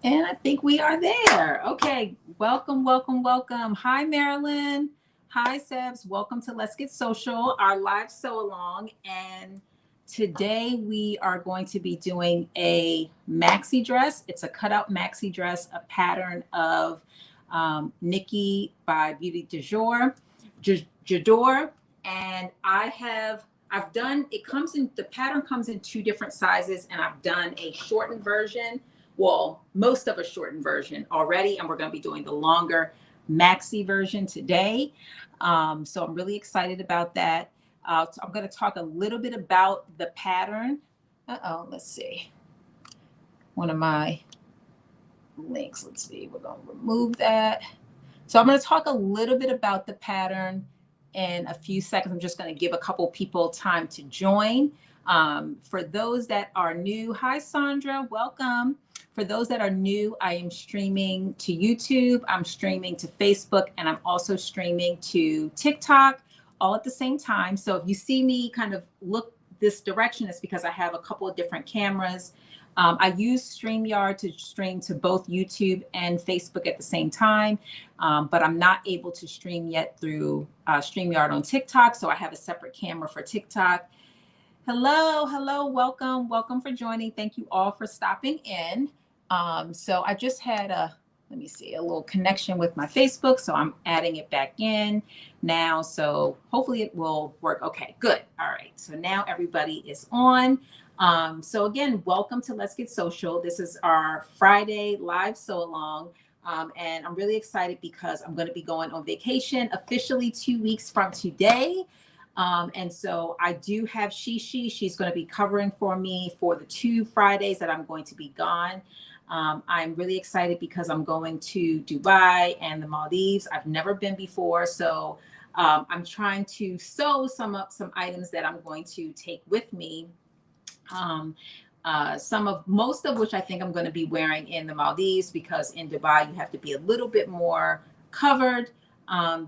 And I think we are there. Okay, welcome, welcome, welcome. Hi, Marilyn. Hi, Sebs. Welcome to Let's Get Social, our live sew along. And today we are going to be doing a maxi dress. It's a cutout maxi dress, a pattern of Nikki by Beaute J'adore. And I've done, the pattern comes in two different sizes, and I've done a shortened version. Well, most of a shortened version already, and we're going to be doing the longer maxi version today. So I'm really excited about that. So I'm going to talk a little bit about the pattern. Let's see. One of my links, let's see, we're going to remove that. So I'm going to talk a little bit about the pattern in a few seconds. I'm just going to give a couple people time to join. For those that are new, hi Sandra, welcome. For those that are new, I am streaming to YouTube, I'm streaming to Facebook, and I'm also streaming to TikTok all at the same time. So if you see me kind of look this direction, it's because I have a couple of different cameras. I use StreamYard to stream to both YouTube and Facebook at the same time, but I'm not able to stream yet through StreamYard on TikTok, so I have a separate camera for TikTok. Hello, welcome for joining. Thank you all for stopping in. So I just had a little connection with my Facebook, so I'm adding it back in now, so hopefully it will work. Okay, good. All right, so now everybody is on. So again, welcome to Let's Get Social. This is our Friday live sew along. And I'm really excited because I'm going to be going on vacation officially 2 weeks from today. And so I do have She's going to be covering for me for the 2 Fridays that I'm going to be gone. I'm really excited because I'm going to Dubai and the Maldives. I've never been before. So I'm trying to sew some items that I'm going to take with me. Most of which I think I'm going to be wearing in the Maldives, because in Dubai you have to be a little bit more covered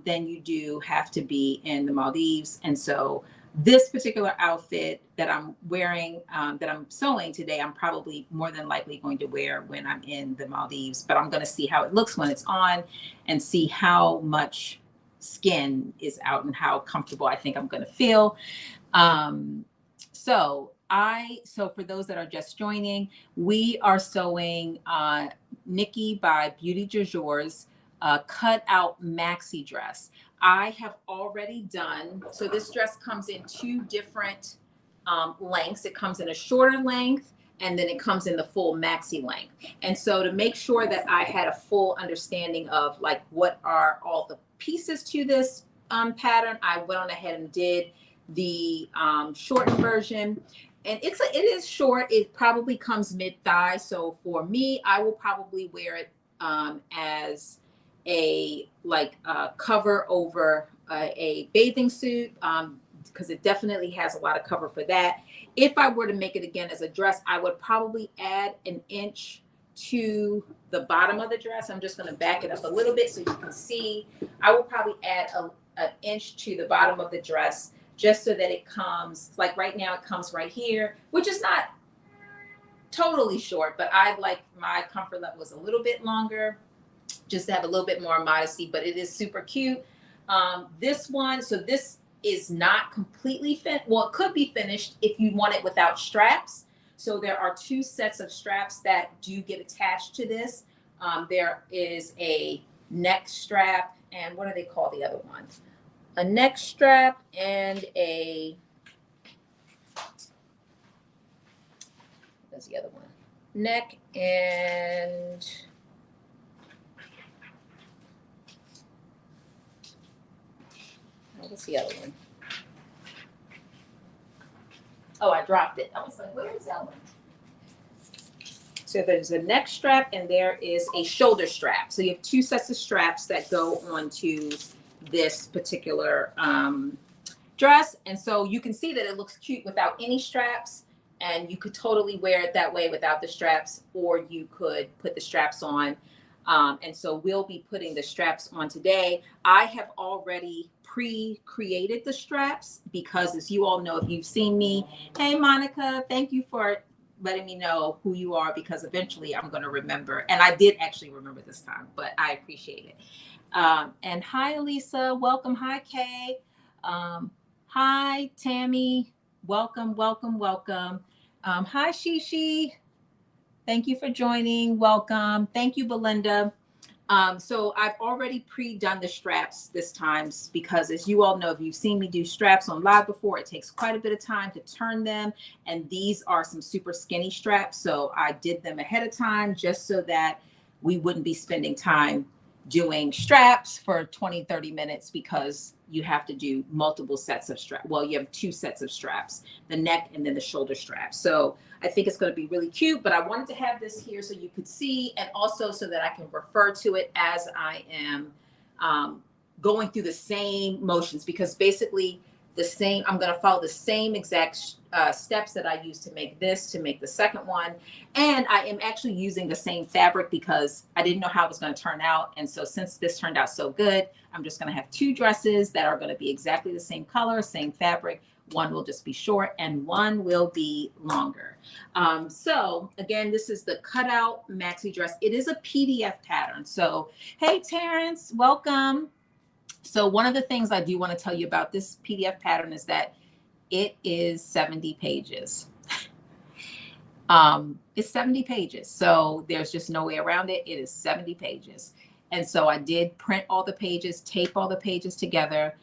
than you do have to be in the Maldives. And so this particular outfit that I'm wearing, that I'm sewing today, I'm probably more than likely going to wear when I'm in the Maldives, but I'm going to see how it looks when it's on and see how much skin is out and how comfortable I think I'm going to feel. So for those that are just joining, we are sewing Nikki by Beaute J'adore's cut out maxi dress. I have already done, so this dress comes in 2 different lengths. It comes in a shorter length, and then it comes in the full maxi length. And so to make sure that I had a full understanding of like what are all the pieces to this pattern, I went on ahead and did the shortened version. And it is short. It probably comes mid-thigh. So for me, I will probably wear it as a cover over a bathing suit, because it definitely has a lot of cover for that. If I were to make it again as a dress, I would probably add an inch to the bottom of the dress. I'm just going to back it up a little bit so you can see. I will probably add an inch to the bottom of the dress, just so that it comes, like right now it comes right here, which is not totally short, but I like my comfort level is a little bit longer, just to have a little bit more modesty, but it is super cute. This is not completely finished. Well, it could be finished if you want it without straps. So there are 2 sets of straps that do get attached to this. There is a neck strap, and what do they call the other one? A neck strap and what's the other one? Neck and what's the other one? Oh, I dropped it. I was like, where is that one? So there's a neck strap and there is a shoulder strap. So you have 2 sets of straps that go onto this particular dress. And so you can see that it looks cute without any straps, and you could totally wear it that way without the straps, or you could put the straps on. And so we'll be putting the straps on today. I have already pre-created the straps because, as you all know, if you've seen me, hey Monica, thank you for letting me know who you are, because eventually I'm going to remember. And I did actually remember this time, but I appreciate it. And hi, Elisa. Welcome. Hi, Kay. Hi, Tammy. Welcome, welcome, welcome. Hi, Shishi. Thank you for joining. Welcome. Thank you, Belinda. So I've already pre-done the straps this time, because as you all know, if you've seen me do straps on live before, it takes quite a bit of time to turn them. And these are some super skinny straps. So I did them ahead of time just so that we wouldn't be spending time doing straps for 20, 30 minutes, because you have to do multiple sets of straps. Well, you have 2 sets of straps, the neck and then the shoulder strap. So I think it's going to be really cute, but I wanted to have this here so you could see, and also so that I can refer to it as I am going through the same motions, because basically I'm going to follow the same exact steps that I used to make this, to make the second one. And I am actually using the same fabric because I didn't know how it was going to turn out. And so since this turned out so good, I'm just going to have 2 dresses that are going to be exactly the same color, same fabric. One will just be short and one will be longer. So again, this is the cutout maxi dress. It is a PDF pattern. So, hey, Terrence, welcome. So one of the things I do want to tell you about this PDF pattern is that it is 70 pages. It's 70 pages. So there's just no way around it. It is 70 pages. And so I did print all the pages, tape all the pages together.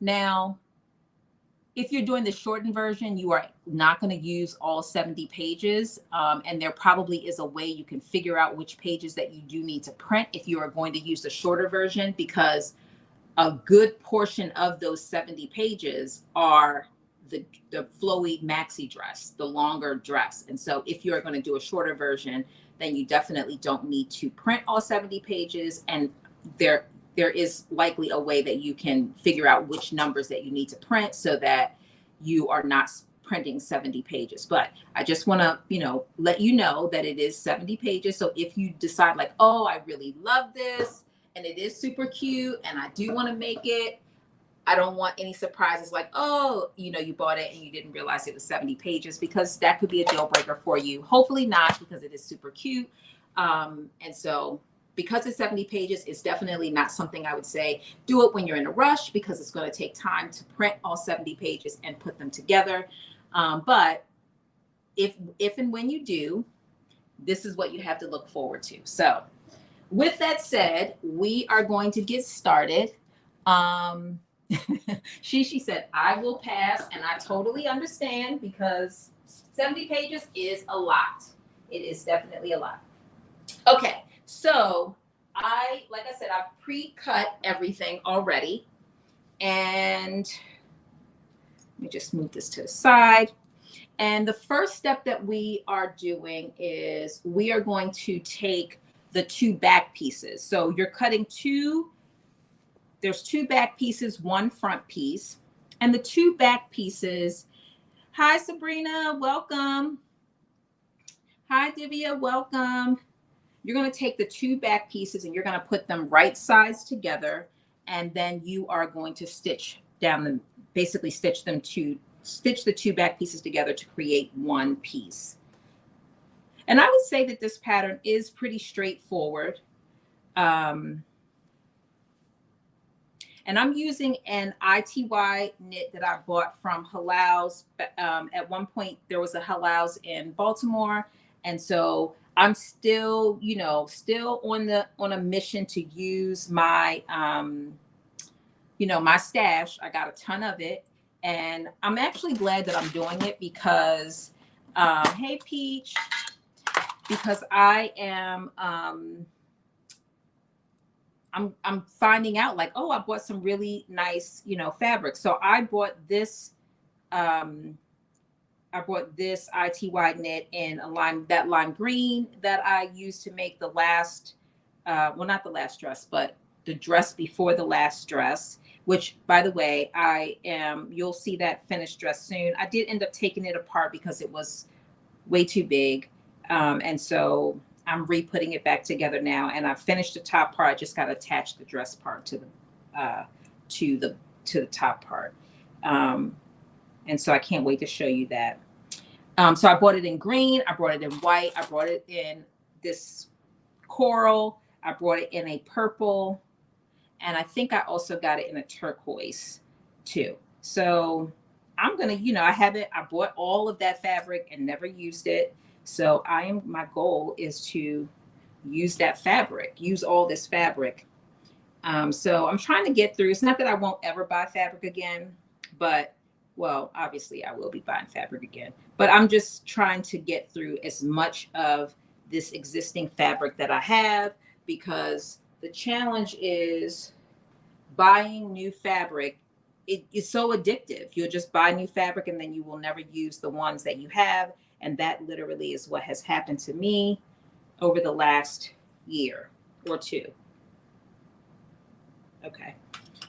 Now, if you're doing the shortened version, you are not going to use all 70 pages. And there probably is a way you can figure out which pages that you do need to print if you are going to use the shorter version, because a good portion of those 70 pages are the flowy maxi dress, the longer dress. And so if you're going to do a shorter version, then you definitely don't need to print all 70 pages. And there is likely a way that you can figure out which numbers that you need to print so that you are not printing 70 pages. But I just want to, let you know that it is 70 pages. So if you decide like, oh, I really love this and it is super cute and I do want to make it, I don't want any surprises like, oh, you bought it and you didn't realize it was 70 pages, because that could be a deal breaker for you. Hopefully not, because it is super cute. And so because it's 70 pages, it's definitely not something I would say do it when you're in a rush, because it's going to take time to print all 70 pages and put them together. But if and when you do, this is what you have to look forward to. So with that said, we are going to get started. She said, I will pass, and I totally understand, because 70 pages is a lot. It is definitely a lot. Okay, so like I said, I've pre-cut everything already. And let me just move this to the side. And the first step that we are doing is we are going to take the 2 back pieces. So you're cutting there's 2 back pieces, 1 front piece. And the 2 back pieces, hi Sabrina, welcome. Hi Divya, welcome. You're going to take the 2 back pieces and you're going to put them right sides together. And then you are going to stitch down them, basically stitch the 2 back pieces together to create 1 piece. And I would say that this pattern is pretty straightforward. And I'm using an ITY knit that I bought from Halals. At one point, there was a Halals in Baltimore. And so I'm still, still on a mission to use my, my stash. I got a ton of it. And I'm actually glad that I'm doing it because, hey, Peach, because I am, I'm finding out like, oh, I bought some really nice, fabric. So I bought this ITY knit in that lime green that I used to make the last, well, not the last dress, but the dress before the last dress, which by the way, you'll see that finished dress soon. I did end up taking it apart because it was way too big. And so I'm re-putting it back together now, and I finished the top part. I just got to attach the dress part to the top part. And so I can't wait to show you that. So I bought it in green, I brought it in white, I brought it in this coral, I brought it in a purple, and I think I also got it in a turquoise too. So I'm gonna, I have it. I bought all of that fabric and never used it. So my goal is to use that fabric, use all this fabric. So I'm trying to get through. It's not that I won't ever buy fabric again, but well, obviously I will be buying fabric again, but I'm just trying to get through as much of this existing fabric that I have, because the challenge is buying new fabric. It is so addictive. You'll just buy new fabric and then you will never use the ones that you have. And that literally is what has happened to me over the last year or two. Okay,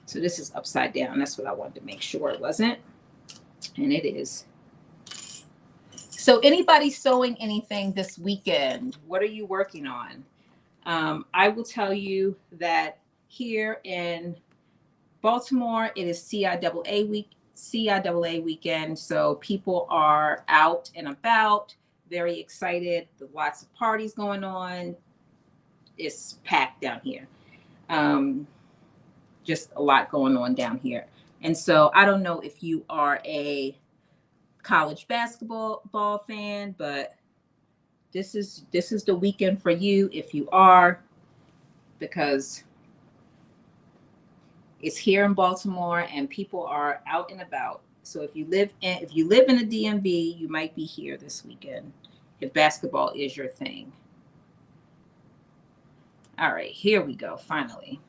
so this is upside down. That's what I wanted to make sure it wasn't. And it is. So anybody sewing anything this weekend? What are you working on? I will tell you that here in Baltimore, it is CIAA weekend. So people are out and about, very excited. There's lots of parties going on. It's packed down here. Just a lot going on down here. And so I don't know if you are a college basketball fan, but this is the weekend for you if you are, because it's here in Baltimore and people are out and about. So if you live in the DMV, you might be here this weekend if basketball is your thing. All right, here we go, finally.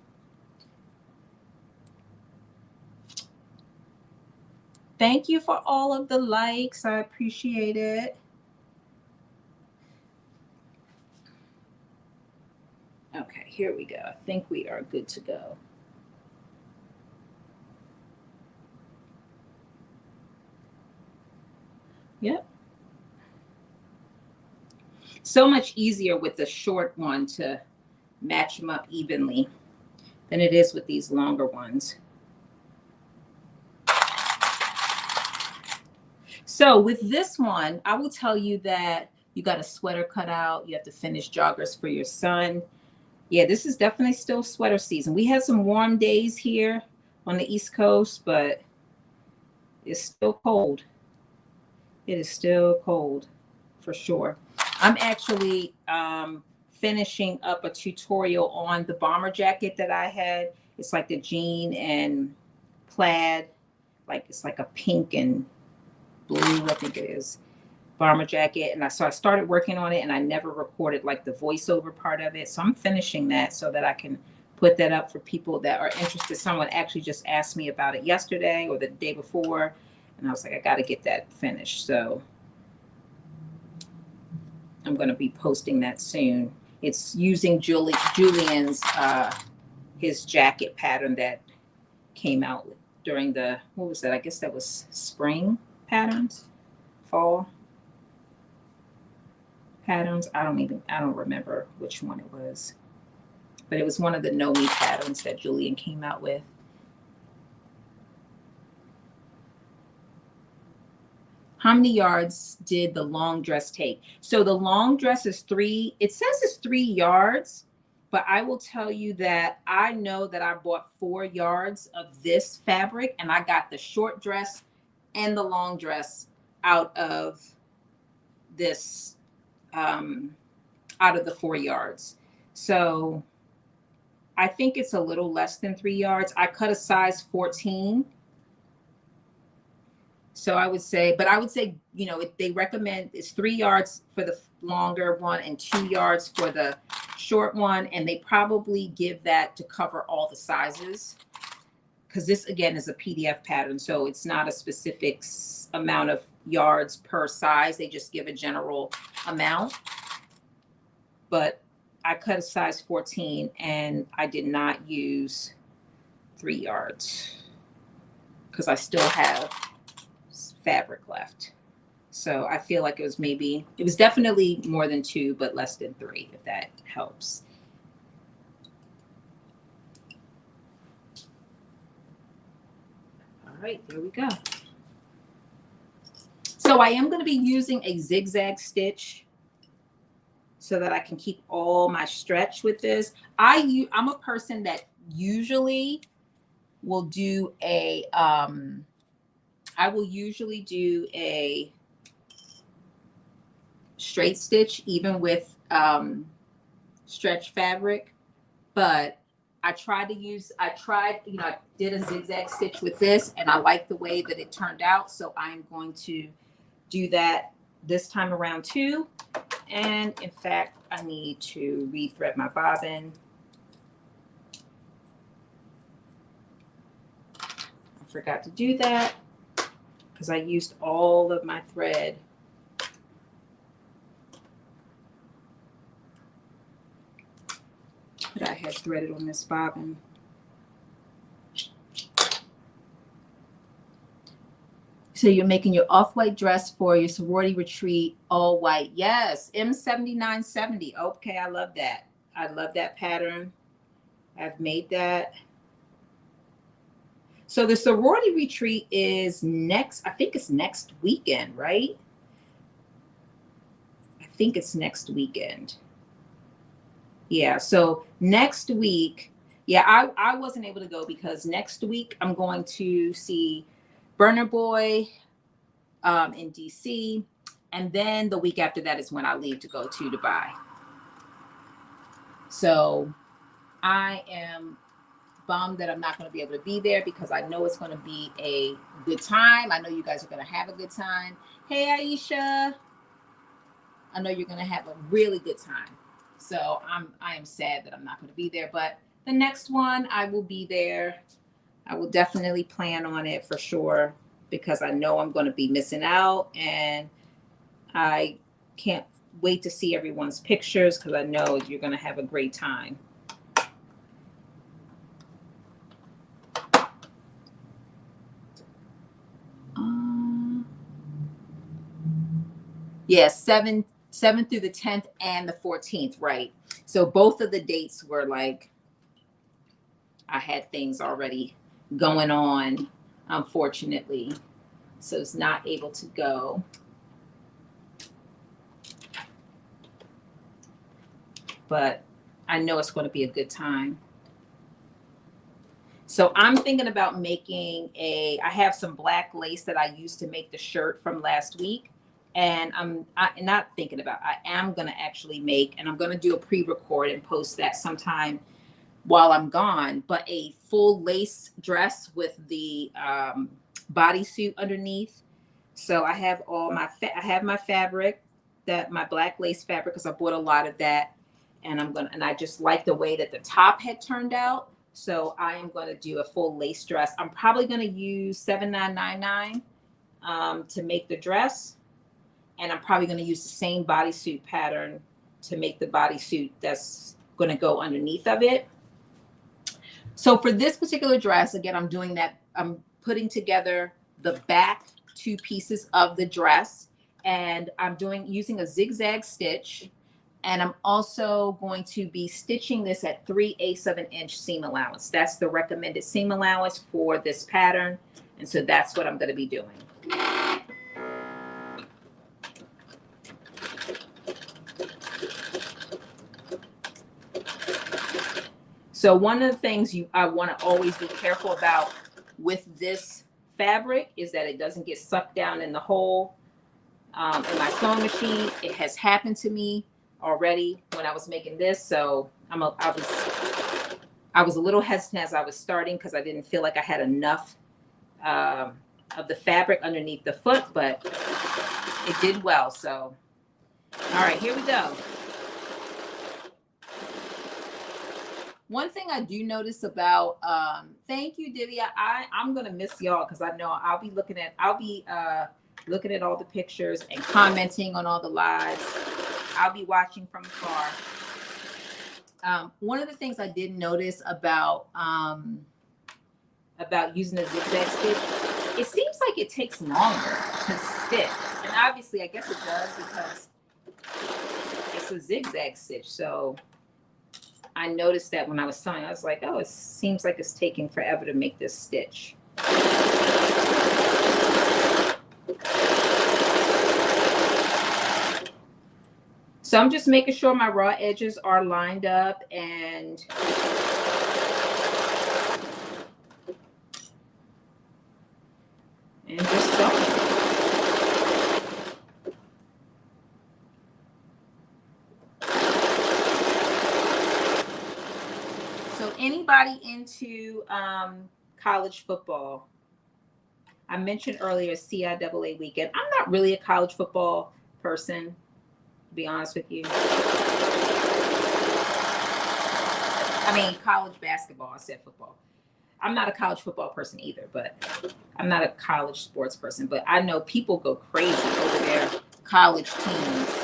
Thank you for all of the likes. I appreciate it. Okay, here we go. I think we are good to go. Yep. So much easier with the short one to match them up evenly than it is with these longer ones. So with this one, I will tell you that you got a sweater cut out. You have to finish joggers for your son. Yeah, this is definitely still sweater season. We had some warm days here on the East Coast, but it's still cold. It is still cold for sure. I'm actually finishing up a tutorial on the bomber jacket that I had. It's like the jean and plaid, like it's like a pink and blue, I think it is, bomber jacket. And so I started working on it and I never recorded like the voiceover part of it. So I'm finishing that so that I can put that up for people that are interested. Someone actually just asked me about it yesterday or the day before. And I was like, I got to get that finished. So I'm going to be posting that soon. It's using Julian's, his jacket pattern that came out during the, what was that? I guess that was spring patterns, fall patterns. I don't remember which one it was, but it was one of the Know Me patterns that Julian came out with. How many yards did the long dress take? So the long dress is it says it's 3 yards, but I will tell you that I know that I bought 4 yards of this fabric and I got the short dress and the long dress out of this, out of the 4 yards. So I think it's a little less than 3 yards. I cut a size 14. So I would say, they recommend it's 3 yards for the longer one and 2 yards for the short one. And they probably give that to cover all the sizes, because this again is a PDF pattern. So it's not a specific amount of yards per size. They just give a general amount. But I cut a size 14 and I did not use 3 yards because I still have fabric left. So I feel like it was definitely more than 2, but less than 3, if that helps. All right, there we go. So So I am going to be using a zigzag stitch so that I can keep all my stretch with this. I'm a person that usually will do a, I will usually do a straight stitch even with stretch fabric, but I did a zigzag stitch with this and I like the way that it turned out. So I'm going to do that this time around too. And in fact, I need to rethread my bobbin. I forgot to do that because I used all of my thread. That I had threaded on this bobbin. So you're making your off-white dress for your sorority retreat, all white. Yes, M7970. Okay, I love that. I love that pattern. I've made that. So the sorority retreat is next, I think it's next weekend, right? I think it's next weekend. Yeah, so next week, yeah, I wasn't able to go because next week I'm going to see Burner Boy in DC. And then the week after that is when I leave to go to Dubai. So I am bummed that I'm not going to be able to be there because I know it's going to be a good time. I know you guys are going to have a good time. Hey, Aisha. I know you're going to have a really good time. So I am sad that I'm not going to be there, but the next one I will be there. I will definitely plan on it for sure because I know I'm going to be missing out and I can't wait to see everyone's pictures because I know you're going to have a great time. Yes, 7 through the 10th and the 14th, right? So both of the dates were like, I had things already going on, unfortunately. So it's not able to go. But I know it's going to be a good time. So I'm thinking about making I have some black lace that I used to make the shirt from last week. And I am going to actually make, and I'm going to do a pre-record and post that sometime while I'm gone, but a full lace dress with the bodysuit underneath. So I have my fabric, my black lace fabric, because I bought a lot of that. And I just like the way that the top had turned out. So I am going to do a full lace dress. I'm probably going to use 7999 to make the dress. And I'm probably going to use the same bodysuit pattern to make the bodysuit that's going to go underneath of it. So for this particular dress, again, I'm doing that. I'm putting together the back two pieces of the dress, and I'm using a zigzag stitch. And I'm also going to be stitching this at 3/8 of an inch seam allowance. That's the recommended seam allowance for this pattern. And so that's what I'm going to be doing. So one of the things I want to always be careful about with this fabric is that it doesn't get sucked down in the hole in my sewing machine. It has happened to me already when I was making this. So I was a little hesitant as I was starting because I didn't feel like I had enough of the fabric underneath the foot, but it did well. So, all right, here we go. One thing I do notice about, thank you, Divya. I'm gonna miss y'all because I know I'll be looking at all the pictures and commenting on all the lives. I'll be watching from afar. One of the things I did notice about using a zigzag stitch, it seems like it takes longer to stitch, and obviously I guess it does because it's a zigzag stitch. So I noticed that when I was sewing, I was like, oh, it seems like it's taking forever to make this stitch. So I'm just making sure my raw edges are lined up and just sewing. So anybody into college football? I mentioned earlier CIAA weekend. I'm not really a college football person, to be honest with you. I mean, college basketball. I said football. I'm not a college football person either, but I'm not a college sports person. But I know people go crazy over their college teams.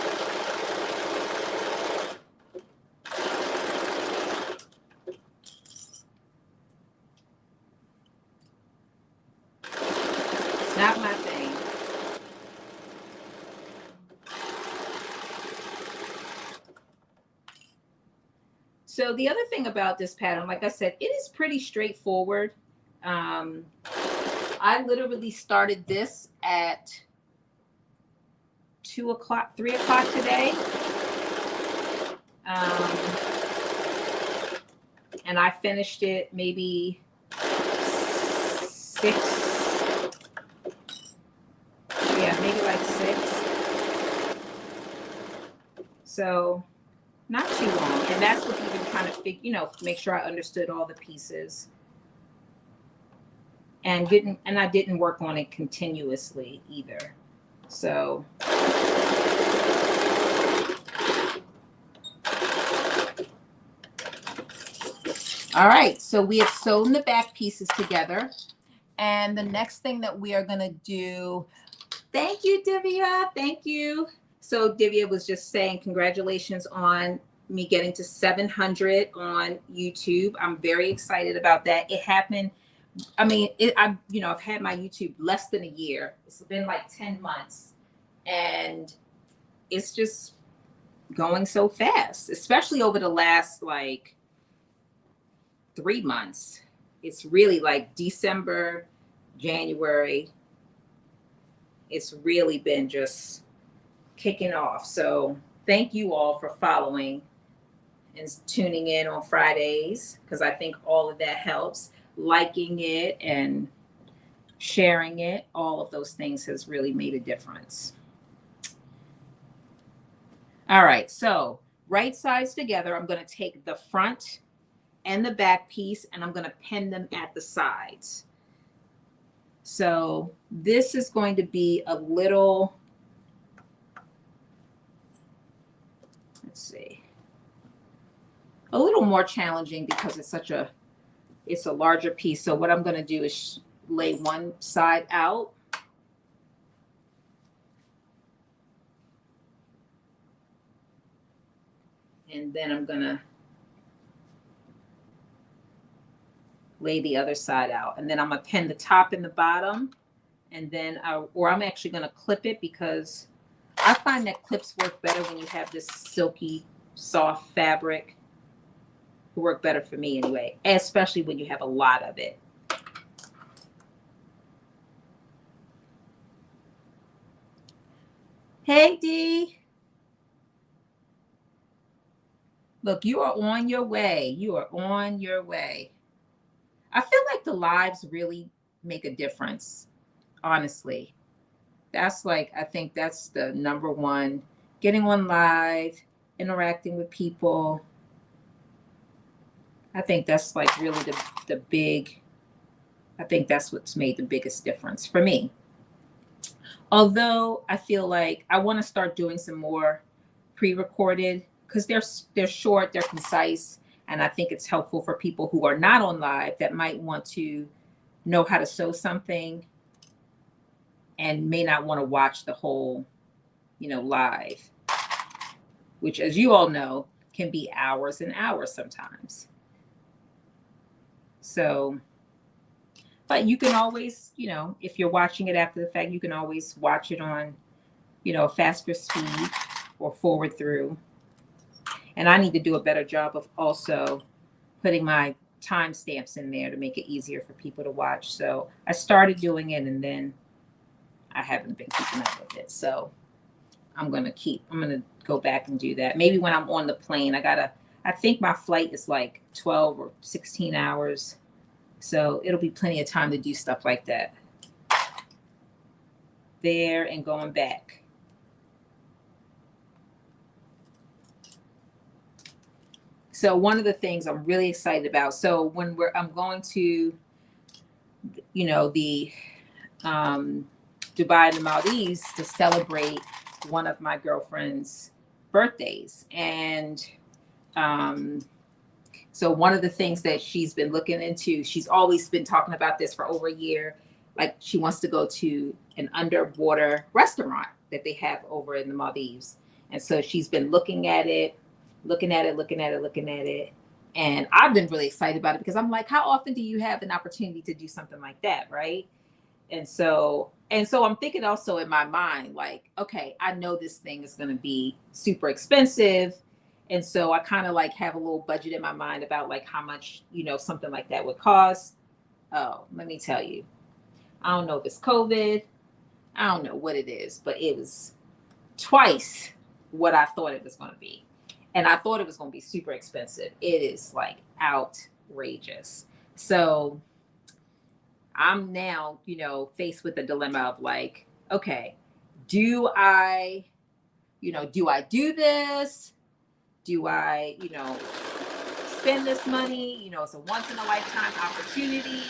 It's not my thing. So the other thing about this pattern, like I said, it is pretty straightforward. I literally started this at 2 o'clock, 3 o'clock today. And I finished it maybe 6. Yeah, maybe like 6. So not too long. And that's what even trying to figure, you know, make sure I understood all the pieces. And I didn't work on it continuously either. So all right, so we have sewn the back pieces together. And the next thing that we are going to do, thank you, Divya. Thank you. So Divya was just saying congratulations on me getting to 700 on YouTube. I'm very excited about that. It happened. I mean, I've had my YouTube less than a year. It's been like 10 months. And it's just going so fast, especially over the last like 3 months. It's really like December, January. It's really been just kicking off. So thank you all for following and tuning in on Fridays, because I think all of that helps. Liking it and sharing it, all of those things has really made a difference. All right, so right sides together, I'm going to take the front and the back piece and I'm going to pin them at the sides. So this is going to be a little, let's see, a little more challenging because it's a larger piece. So what I'm going to do is lay one side out. And then I'm going to lay the other side out. And then I'm going to pin the top and the bottom. And then, I'm actually going to clip it, because I find that clips work better when you have this silky, soft fabric. It work better for me anyway, especially when you have a lot of it. Hey, Dee. Look, you are on your way. You are on your way. I feel like the lives really make a difference, honestly. That's like, I think that's the number one. Getting on live, interacting with people. I think that's like really the big, I think that's what's made the biggest difference for me. Although I feel like I want to start doing some more pre-recorded, because they're short, they're concise, and I think it's helpful for people who are not on live that might want to know how to sew something and may not want to watch the whole, live, which, as you all know, can be hours and hours sometimes. So, but you can always, if you're watching it after the fact, you can always watch it on, a faster speed or forward through. And I need to do a better job of also putting my timestamps in there to make it easier for people to watch. So I started doing it, and then I haven't been keeping up with it. So, I'm going to go back and do that. Maybe when I'm on the plane, I think my flight is like 12 or 16 hours. So it'll be plenty of time to do stuff like that. There and going back. So one of the things I'm really excited about. So when I'm going to, the Dubai and the Maldives to celebrate one of my girlfriend's birthdays. And so one of the things that she's been looking into, she's always been talking about this for over a year. Like she wants to go to an underwater restaurant that they have over in the Maldives. And so she's been looking at it. And I've been really excited about it because I'm like, how often do you have an opportunity to do something like that, right? And so I'm thinking also in my mind, like, okay, I know this thing is going to be super expensive. And so I kind of like have a little budget in my mind about like how much, something like that would cost. Oh, let me tell you, I don't know if it's COVID. I don't know what it is, but it was twice what I thought it was going to be. And I thought it was going to be super expensive. It is like outrageous. So I'm now, faced with the dilemma of like, okay, do I do this? Do I, spend this money? It's a once in a lifetime opportunity.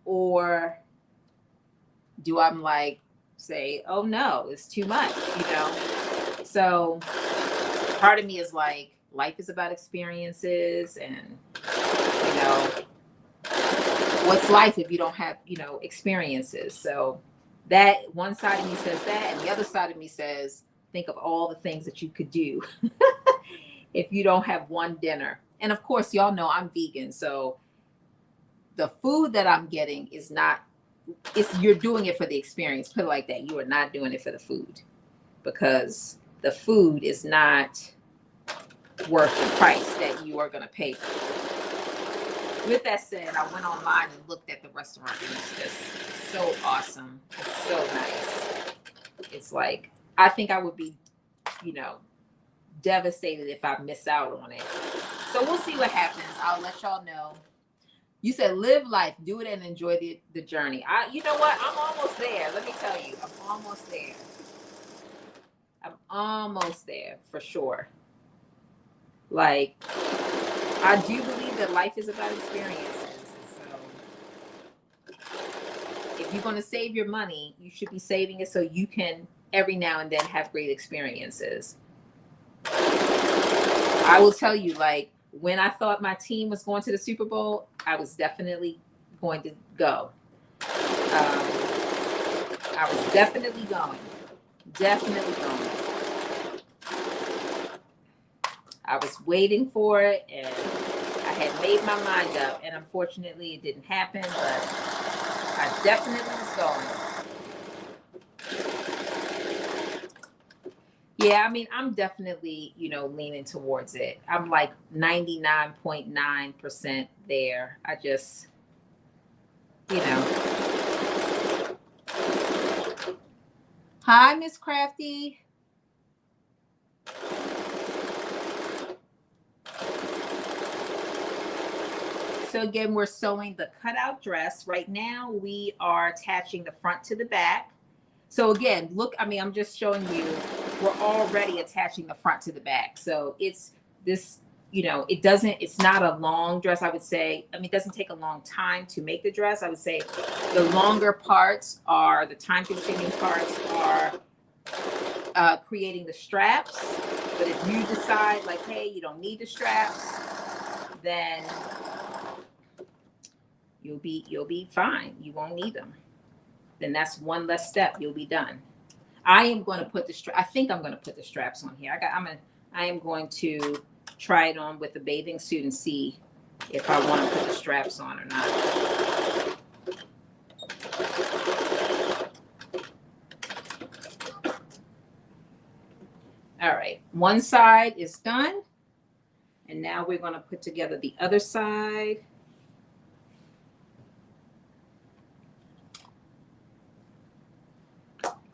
Or do I'm like say, oh no, it's too much, So part of me is like, life is about experiences, and what's life if you don't have experiences? So that one side of me says that, and the other side of me says, think of all the things that you could do if you don't have one dinner. And of course, y'all know I'm vegan, so the food that I'm getting is not, you're doing it for the experience. Put it like that. You are not doing it for the food, because the food is not worth the price that you are going to pay for. With that said, I went online and looked at the restaurant, and it's just so awesome. It's so nice. It's like, I think I would be, devastated if I miss out on it. So we'll see what happens. I'll let y'all know. You said live life, do it, and enjoy the journey. You know what? I'm almost there. Let me tell you, I'm almost there. I'm almost there for sure. Like, I do believe that life is about experiences. So if you're going to save your money, you should be saving it so you can every now and then have great experiences. I will tell you, like, when I thought my team was going to the Super Bowl, I was definitely going to go. I was definitely going. I was waiting for it, and I had made my mind up, and unfortunately it didn't happen, but I definitely was going. Yeah, I mean, I'm definitely, leaning towards it. I'm like 99.9% there. I just, Hi, Miss Crafty. So again, we're sewing the cutout dress. Right now, we are attaching the front to the back. So again, look, I mean, I'm just showing you, we're already attaching the front to the back. So it's this, it's not a long dress, I would say. I mean, it doesn't take a long time to make the dress. I would say the longer parts are, the time-consuming parts are creating the straps. But if you decide like, hey, you don't need the straps, then you'll be fine. You won't need them. Then that's one less step. You'll be done. I am going to put I think I'm going to put the straps on here. I am going to try it on with the bathing suit and see if I want to put the straps on or not. All right, one side is done. And now we're going to put together the other side.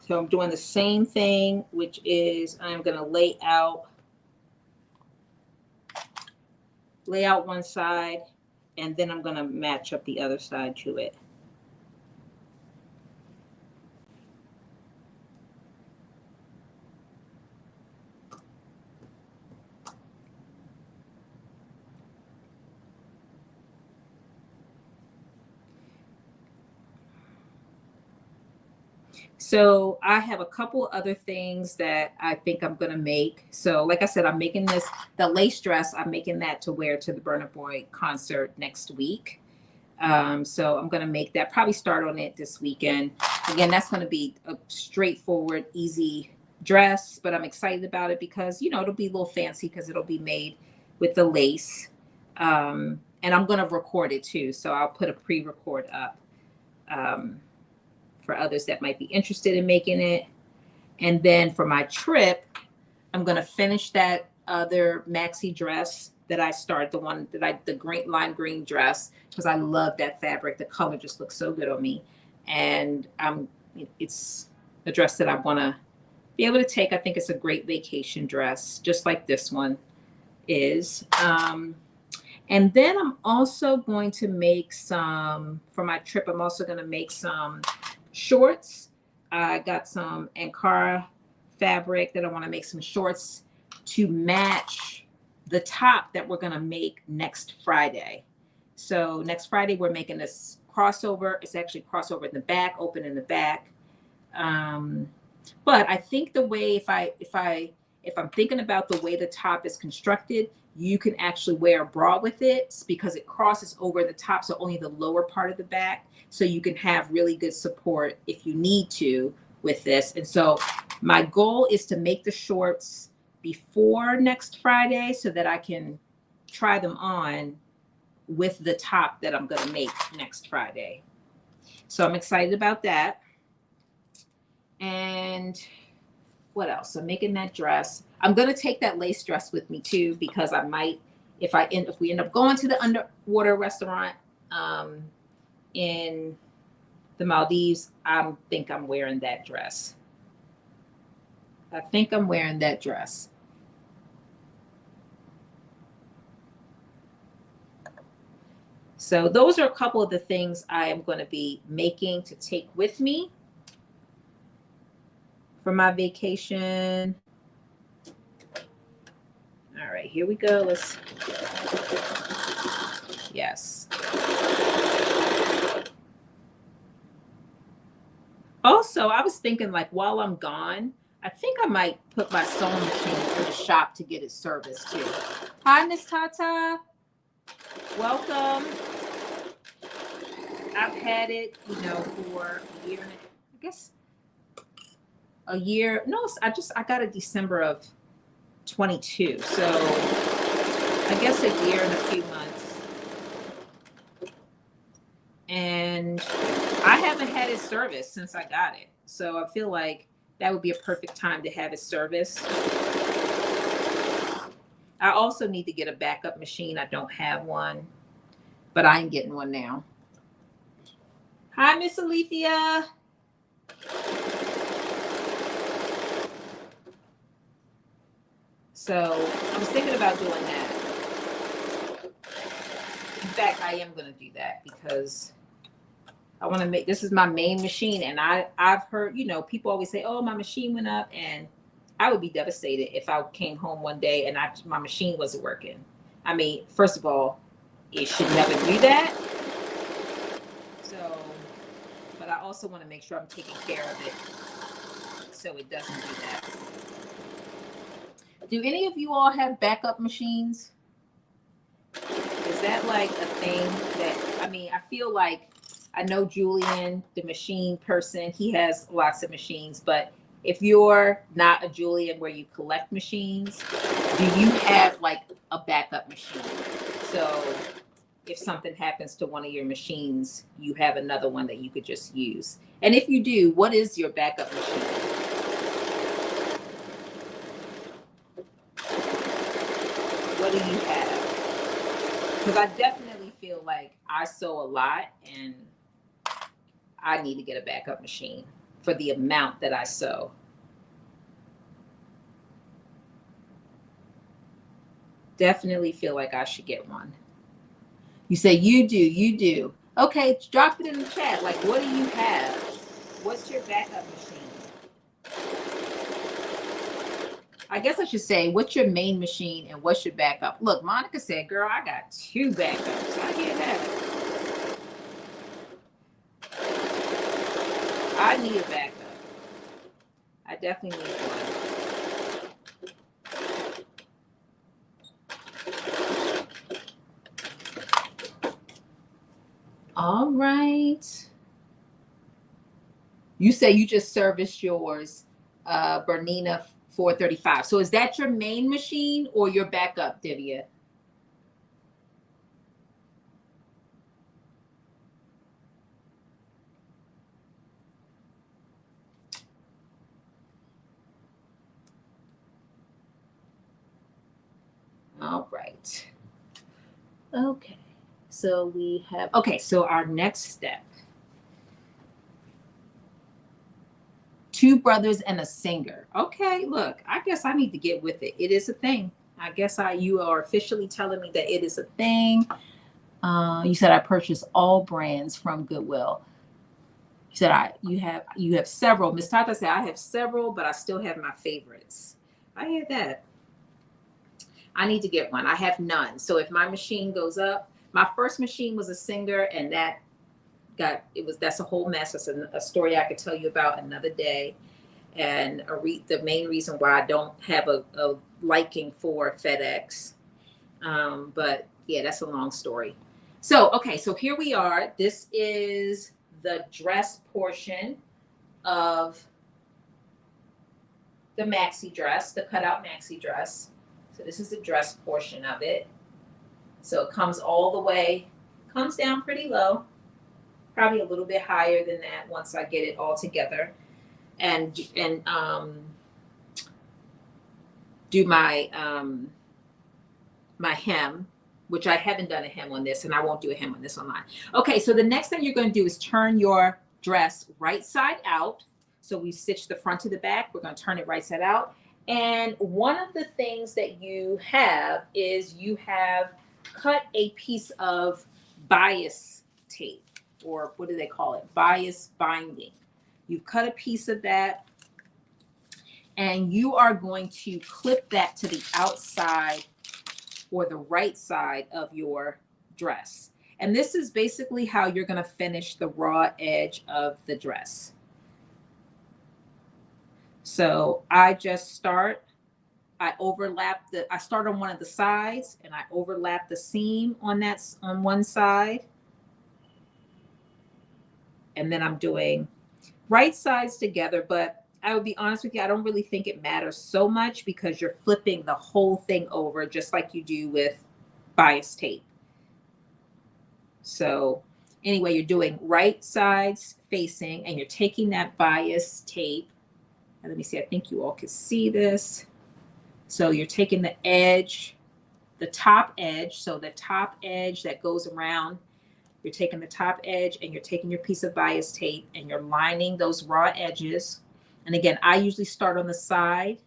So I'm doing the same thing, which is I'm going to lay out one side, and then I'm going to match up the other side to it. So I have a couple other things that I think I'm going to make. So like I said, I'm making the lace dress, I'm making that to wear to the Burna Boy concert next week. So I'm going to make that, probably start on it this weekend. Again, that's going to be a straightforward, easy dress, but I'm excited about it because, you know, it'll be a little fancy because it'll be made with the lace. And I'm going to record it too. So I'll put a pre-record up. For others that might be interested in making it. And then for my trip, I'm going to finish that other maxi dress that I started, the green lime green dress, because I love that fabric. The color just looks so good on me. And it's a dress that I want to be able to take. I think it's a great vacation dress, just like this one is. And then I'm also going to make some, for my trip, I'm also going to make some shorts. I got some Ankara fabric that I want to make some shorts to match the top that we're going to make next Friday. So next Friday, we're making this crossover. It's actually crossover in the back, open in the back. But I think the way, if I'm thinking about the way the top is constructed, you can actually wear a bra with it because it crosses over the top, so only the lower part of the back. So you can have really good support if you need to with this. And so my goal is to make the shorts before next Friday so that I can try them on with the top that I'm going to make next Friday. So I'm excited about that. And what else? I'm making that dress. I'm going to take that lace dress with me too, because I might, if we end up going to the underwater restaurant in the Maldives, I think I'm wearing that dress. I think I'm wearing that dress. So those are a couple of the things I am going to be making to take with me for my vacation. All right, here we go. Yes. Also, I was thinking, like, while I'm gone, I think I might put my sewing machine in the shop to get it serviced too. Hi, Miss Tata. Welcome. I've had it, you know, for a year, I guess a year. No, I got it December of 22. So I guess a year and a few months. And I haven't had it serviced since I got it. So I feel like that would be a perfect time to have it serviced. I also need to get a backup machine. I don't have one, but I ain't getting one now. Hi, Miss Alethea. So I was thinking about doing that. In fact, I am going to do that because I want to make, this is my main machine. And I've heard, you know, people always say, oh, my machine went up. And I would be devastated if I came home one day and my machine wasn't working. I mean, first of all, it should never do that. So, but I also want to make sure I'm taking care of it so it doesn't do that. Do any of you all have backup machines? Is that like a thing that, I mean, I feel like, I know Julian, the machine person, he has lots of machines, but if you're not a Julian where you collect machines, do you have like a backup machine? So if something happens to one of your machines, you have another one that you could just use. And if you do, what is your backup machine? What do you have? Because I definitely feel like I sew a lot and I need to get a backup machine for the amount that I sew. Definitely feel like I should get one. You say you do, you do. Okay, drop it in the chat. Like, what do you have? What's your backup machine? I guess I should say, what's your main machine and what's your backup? Look, Monica said, girl, I got 2 backups. I hear that. I need a backup. I definitely need one. All right. You say you just serviced yours, Bernina 435. So is that your main machine or your backup, Divya? All right. Okay. So we have, okay, so our next step. 2 brothers and a singer. Okay, look, I guess I need to get with it. It is a thing. I guess you are officially telling me that it is a thing. You said I purchased all brands from Goodwill. You said you have several. Miss Tata said I have several, but I still have my favorites. I hear that. I need to get one. I have none. So if my machine goes up, my first machine was a singer, and that's a whole mess. That's a story I could tell you about another day. And the main reason why I don't have a liking for FedEx. But yeah, that's a long story. So, okay, so here we are. This is the dress portion of the maxi dress, the cutout maxi dress. So this is the dress portion of it. So it comes all the way, comes down pretty low, probably a little bit higher than that once I get it all together, and do my my hem, which I haven't done a hem on this, and I won't do a hem on this online. Okay, so the next thing you're going to do is turn your dress right side out. So we stitched the front to the back. We're going to turn it right side out. And one of the things that you have is you have cut a piece of bias tape, or what do they call it? Bias binding. You've cut a piece of that, and you are going to clip that to the outside or the right side of your dress. And this is basically how you're going to finish the raw edge of the dress. So I start on one of the sides, and I overlap the seam on one side. And then I'm doing right sides together, but I would be honest with you, I don't really think it matters so much because you're flipping the whole thing over just like you do with bias tape. So anyway, you're doing right sides facing, and you're taking that bias tape. And let me see, I think you all can see this. So you're taking the edge, the top edge. So the top edge that goes around, you're taking the top edge, and you're taking your piece of bias tape, and you're lining those raw edges. And again, I usually start on the side,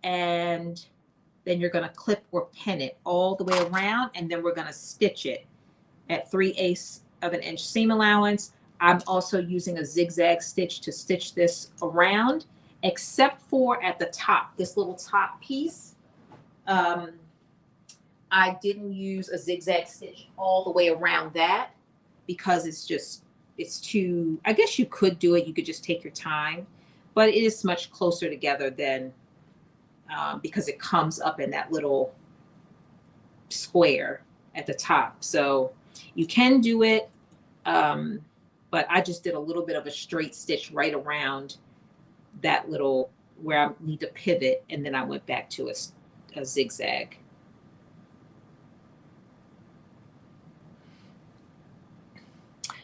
and then you're going to clip or pin it all the way around, and then we're going to stitch it at 3/8 of an inch seam allowance. I'm also using a zigzag stitch to stitch this around, except for at the top, this little top piece. I didn't use a zigzag stitch all the way around that because it's too, I guess you could do it. You could just take your time, but it is much closer together than, because it comes up in that little square at the top. So you can do it. But I just did a little bit of a straight stitch right around that little where I need to pivot. And then I went back to a zigzag.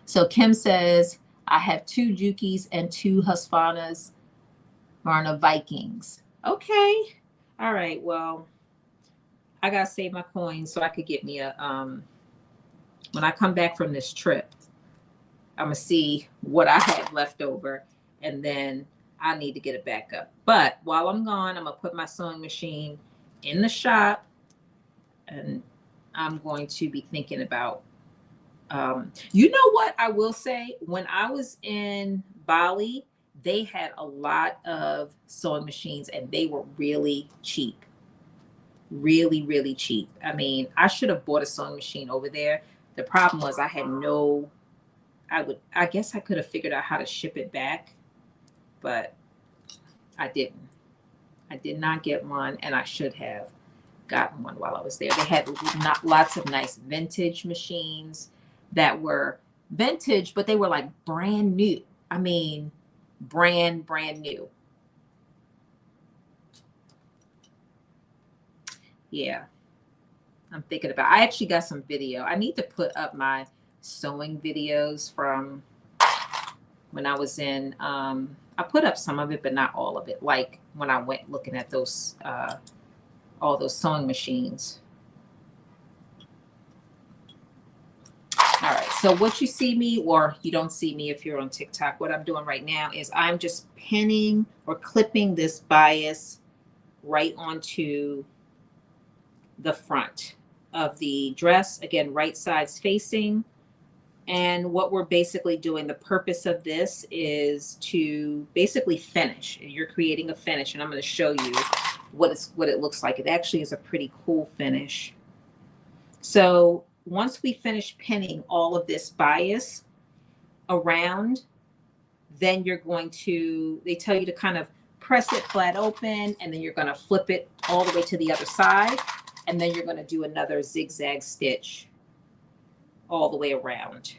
So Kim says, I have 2 Jukis and 2 Husqvarna's Marna Vikings. Okay. All right. Well, I got to save my coins so I could get me when I come back from this trip, I'm gonna see what I have left over, and then I need to get it back up. But while I'm gone, I'm gonna put my sewing machine in the shop, and I'm going to be thinking about, you know what I will say? When I was in Bali, they had a lot of sewing machines and they were really cheap. Really, really cheap. I mean, I should have bought a sewing machine over there. The problem was I guess I could have figured out how to ship it back, but I didn't. I did not get one, and I should have gotten one while I was there. They had not lots of nice vintage machines that were vintage, but they were like brand new. I mean, brand new. Yeah, I'm thinking about, I actually got some video. I need to put up my sewing videos from when I was in, I put up some of it, but not all of it. Like when I went looking at those, all those sewing machines. All right, so what you see me, or you don't see me if you're on TikTok, what I'm doing right now is I'm just pinning or clipping this bias right onto the front of the dress. Again, right side's facing. And what we're basically doing, the purpose of this is to basically finish. You're creating a finish, and I'm going to show you what it looks like. It actually is a pretty cool finish. So once we finish pinning all of this bias around, then you're going to, they tell you to kind of press it flat open, and then you're going to flip it all the way to the other side, and then you're going to do another zigzag stitch all the way around.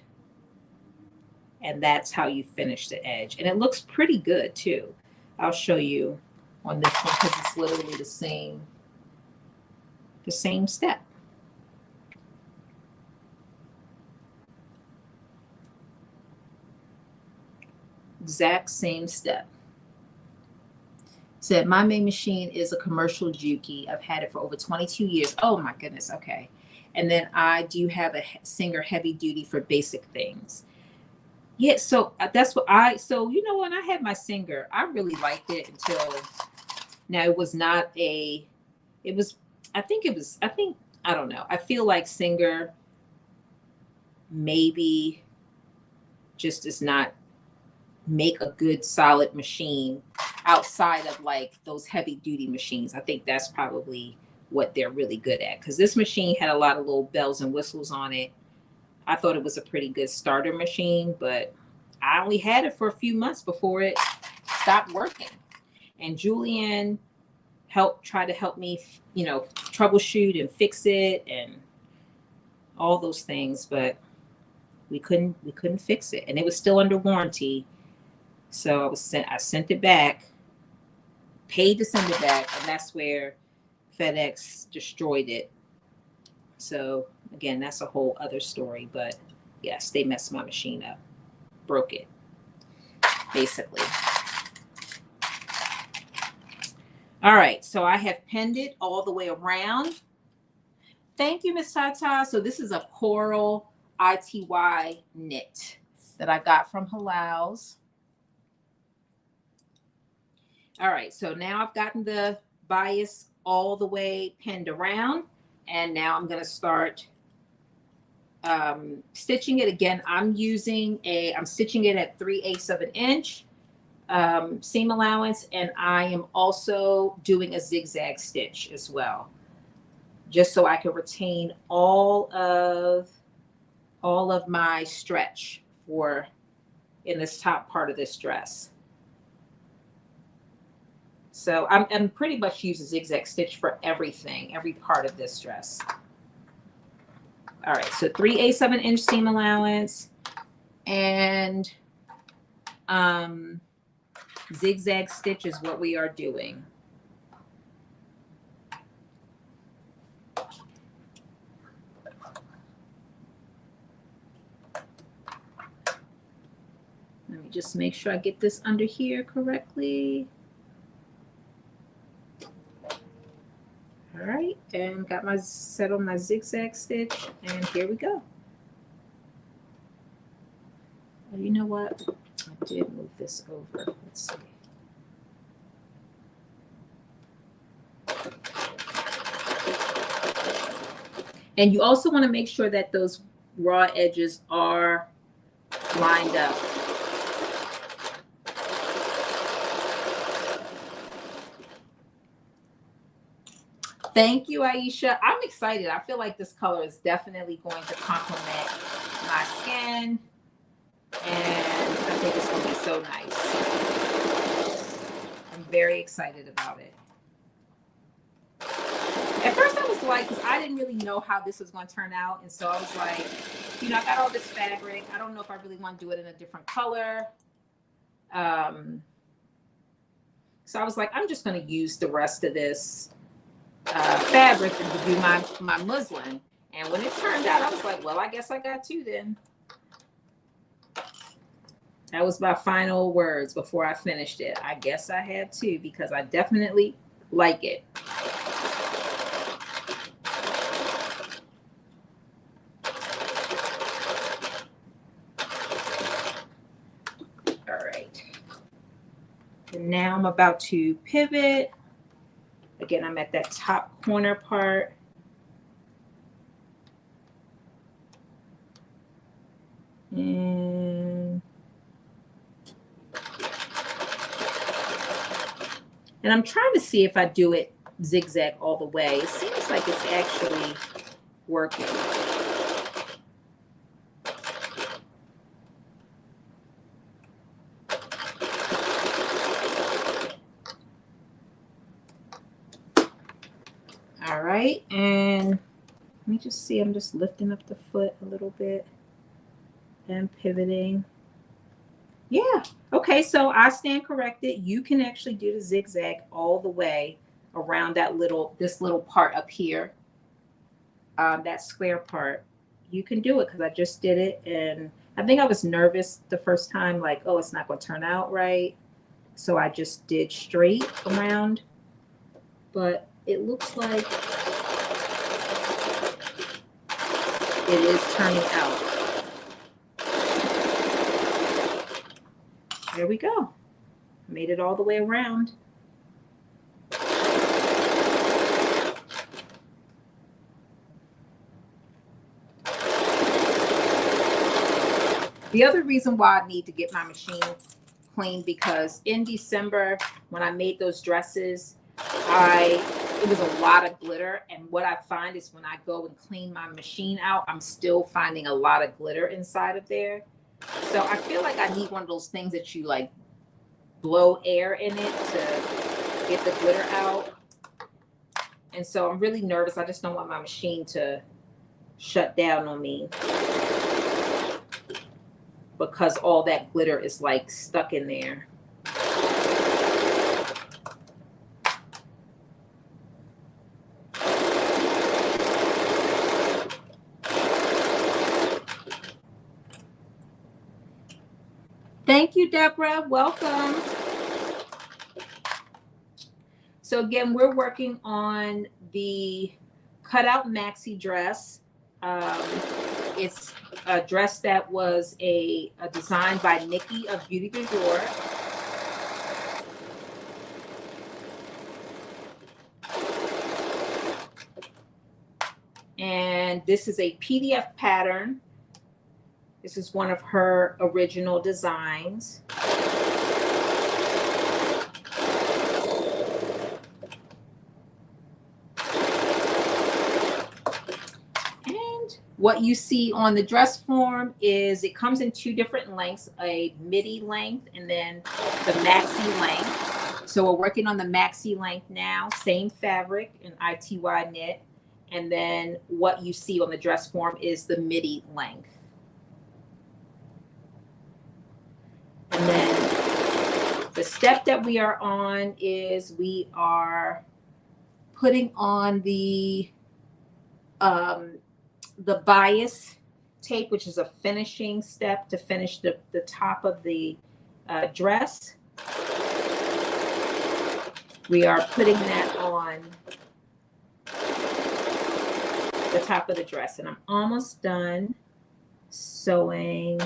And that's how you finish the edge. And it looks pretty good too. I'll show you on this one because it's literally the same step. Exact same step. Said, my main machine is a commercial Juki. I've had it for over 22 years. Oh my goodness. Okay. And then I do have a Singer heavy duty for basic things. Yeah, so that's what so you know, when I had my Singer, I really liked it until now. It was not a, it was, I don't know. I feel like Singer maybe just does not make a good solid machine outside of like those heavy duty machines. I think that's probably what they're really good at, because this machine had a lot of little bells and whistles on it. I thought it was a pretty good starter machine, but I only had it for a few months before it stopped working. And Julian tried to help me, you know, troubleshoot and fix it and all those things, but we couldn't fix it, and it was still under warranty. So I sent it back, paid to send it back, and that's where FedEx destroyed it. So again, that's a whole other story, but yes, they messed my machine up, broke it, basically. All right, so I have pinned it all the way around. Thank you, Miss Tata. So this is a coral ITY knit that I got from Halal's. All right, so now I've gotten the bias all the way pinned around, and now I'm going to start stitching it. Again, I'm stitching it at 3/8 of an inch seam allowance, and I am also doing a zigzag stitch as well, just so I can retain all of my stretch in this top part of this dress. So I'm pretty much using zigzag stitch for everything, every part of this dress. All right, so 3/8 of an inch seam allowance, and zigzag stitch is what we are doing. Let me just make sure I get this under here correctly. All right, and got my set on my zigzag stitch, and here we go. Oh, you know what? I did move this over. Let's see. And you also want to make sure that those raw edges are lined up. Thank you, Aisha. I'm excited. I feel like this color is definitely going to complement my skin. And I think it's going to be so nice. I'm very excited about it. At first I was like, because I didn't really know how this was going to turn out. And so I was like, you know, I got all this fabric. I don't know if I really want to do it in a different color. So I was like, I'm just going to use the rest of this fabric to do my muslin. And when it turned out, I was like, well, I guess I got two then. That was my final words before I finished it. I guess I had two because I definitely like it. All right. And now I'm about to pivot. Again, I'm at that top corner part. And I'm trying to see if I do it zigzag all the way. It seems like it's actually working. All right, and let me just see, I'm just lifting up the foot a little bit and pivoting. Yeah, okay, so I stand corrected. You can actually do the zigzag all the way around that this little part up here, that square part. You can do it because I just did it, and I think I was nervous the first time, like, oh, it's not going to turn out right. So I just did straight around, but it looks like it is turning out. There we go. Made it all the way around. The other reason why I need to get my machine clean, because in December, when I made those dresses, it was a lot of glitter. And what I find is when I go and clean my machine out, I'm still finding a lot of glitter inside of there. So I feel like I need one of those things that you like blow air in it to get the glitter out. And so I'm really nervous. I just don't want my machine to shut down on me because all that glitter is like stuck in there. Thank you, Deborah. Welcome. So again, we're working on the cutout maxi dress. It's a dress that was a design by Nikk of Beaute J'adore. And this is a PDF pattern. This is one of her original designs. What you see on the dress form is it comes in two different lengths, a midi length and then the maxi length. So we're working on the maxi length now, same fabric in ITY knit. And then what you see on the dress form is the midi length. And then the step that we are on is we are putting on the bias tape, which is a finishing step to finish the top of the dress. We are putting that on the top of the dress, and I'm almost done sewing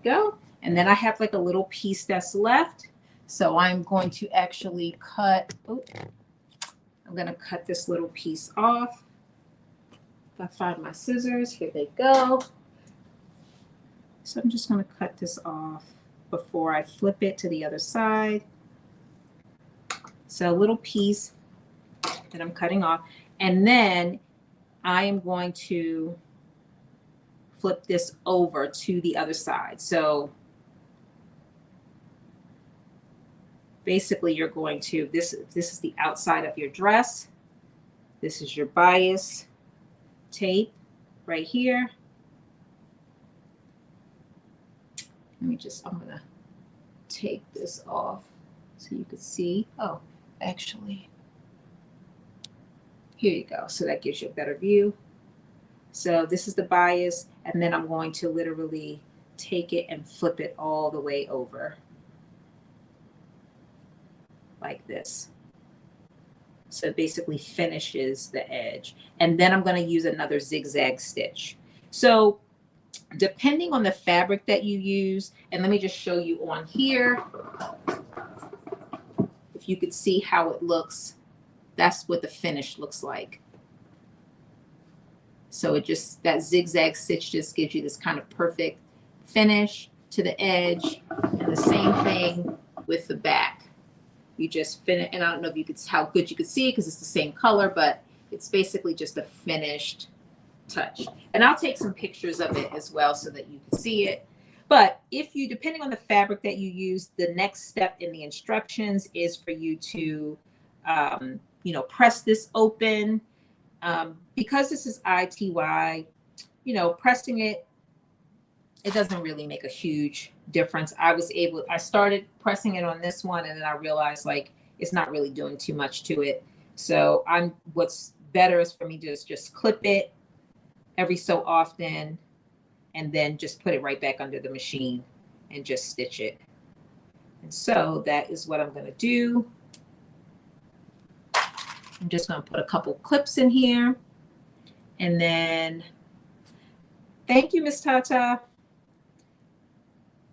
go. And then I have like a little piece that's left. So I'm going to actually cut, I'm going to cut this little piece off. If I find my scissors, here they go. So I'm just going to cut this off before I flip it to the other side. So a little piece that I'm cutting off. And then I am going to flip this over to the other side. So basically you're going to, this is the outside of your dress. This is your bias tape right here. Let me just, I'm gonna take this off so you can see. Oh, actually, here you go. So that gives you a better view. So this is the bias, and then I'm going to literally take it and flip it all the way over like this. So it basically finishes the edge. And then I'm going to use another zigzag stitch. So depending on the fabric that you use, and let me just show you on here, if you could see how it looks, that's what the finish looks like. So it just, that zigzag stitch just gives you this kind of perfect finish to the edge. And the same thing with the back. You just finish, and I don't know if you could, how good you could see it because it's the same color, but it's basically just a finished touch. And I'll take some pictures of it as well so that you can see it. But if you, depending on the fabric that you use, the next step in the instructions is for you to, you know, press this open. Because this is ITY, you know, pressing it, it doesn't really make a huge difference. I started pressing it on this one and then I realized like, it's not really doing too much to it. So what's better is for me to just clip it every so often and then just put it right back under the machine and just stitch it. And so that is what I'm going to do. I'm just going to put a couple clips in here. And then, thank you, Miss Tata.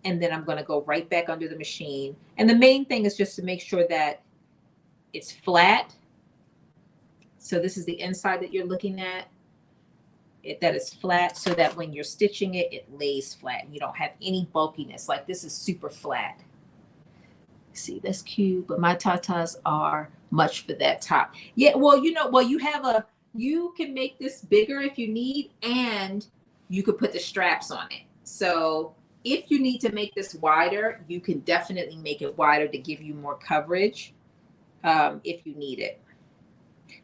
And then I'm going to go right back under the machine. And the main thing is just to make sure that it's flat. So this is the inside that you're looking at. That is flat so that when you're stitching it, it lays flat. You don't have any bulkiness. Like this is super flat. See, that's cute, but my tatas are much for that top. Yeah, well, you know, well, you can make this bigger if you need, and you could put the straps on it. So if you need to make this wider, you can definitely make it wider to give you more coverage if you need it.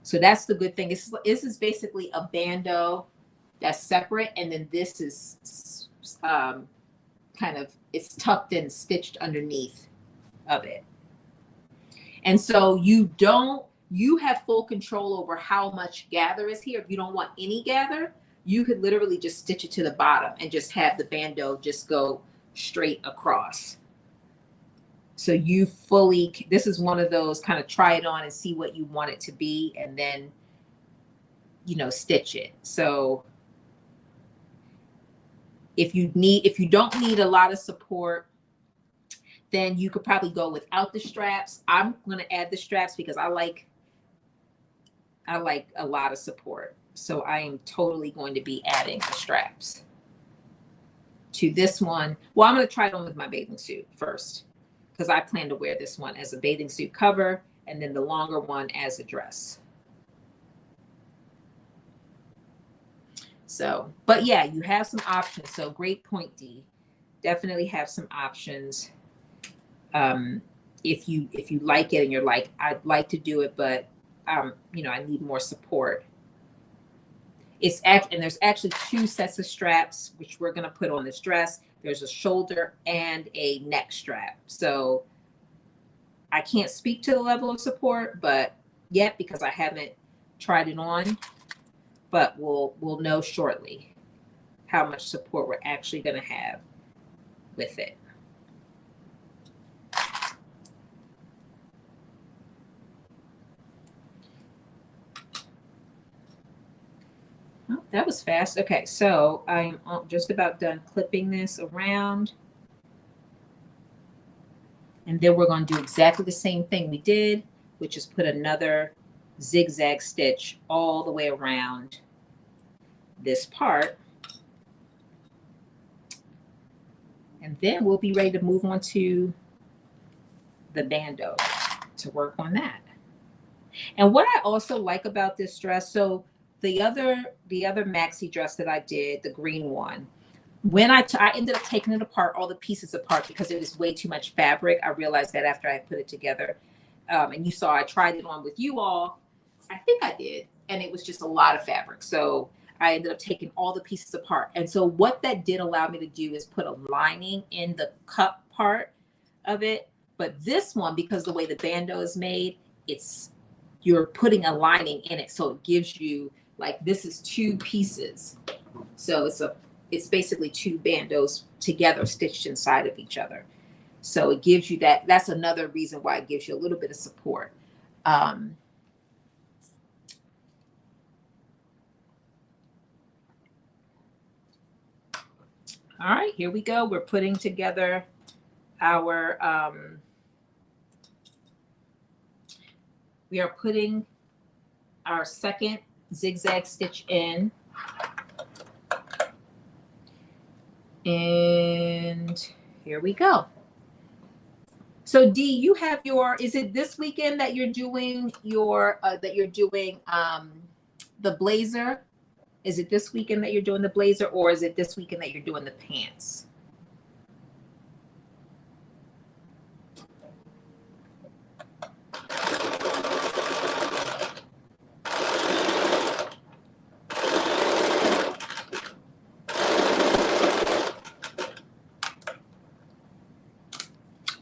So that's the good thing. This is basically a bandeau that's separate, and then this is kind of, it's tucked and stitched underneath of it. And so you have full control over how much gather is here. If you don't want any gather, you could literally just stitch it to the bottom and just have the bandeau just go straight across. So you fully, this is one of those kind of try it on and see what you want it to be and then, you know, stitch it. So if you don't need a lot of support, then you could probably go without the straps. I'm going to add the straps because I like a lot of support. So I am totally going to be adding the straps to this one. Well, I'm going to try it on with my bathing suit first because I plan to wear this one as a bathing suit cover and then the longer one as a dress. So, but yeah, you have some options. So great point, Dee. Definitely have some options. If you like it and you're like, I'd like to do it, but you know, I need more support. And there's actually 2 sets of straps, which we're going to put on this dress. There's a shoulder and a neck strap. So I can't speak to the level of support, but yet because I haven't tried it on, but we'll know shortly how much support we're actually going to have with it. Oh, that was fast. Okay, so I'm just about done clipping this around. And then we're going to do exactly the same thing we did, which is put another zigzag stitch all the way around this part. And then we'll be ready to move on to the bandeau to work on that. And what I also like about this dress, so the other maxi dress that I did, the green one, when I ended up taking it apart, all the pieces apart, because it was way too much fabric. I realized that after I put it together. And you saw I tried it on with you all. I think I did. And it was just a lot of fabric. So I ended up taking all the pieces apart. And so what that did allow me to do is put a lining in the cup part of it. But this one, because the way the bandeau is made, you're putting a lining in it. So it gives you, like, this is two pieces. So it's basically two bandeaus together stitched inside of each other. So it gives you that. That's another reason why it gives you a little bit of support. All right, here we go. We're putting together our, we are putting our second zigzag stitch in. And here we go. So Dee, you have is it this weekend that you're doing the blazer? Is it this weekend that you're doing the blazer, or is it this weekend that you're doing the pants?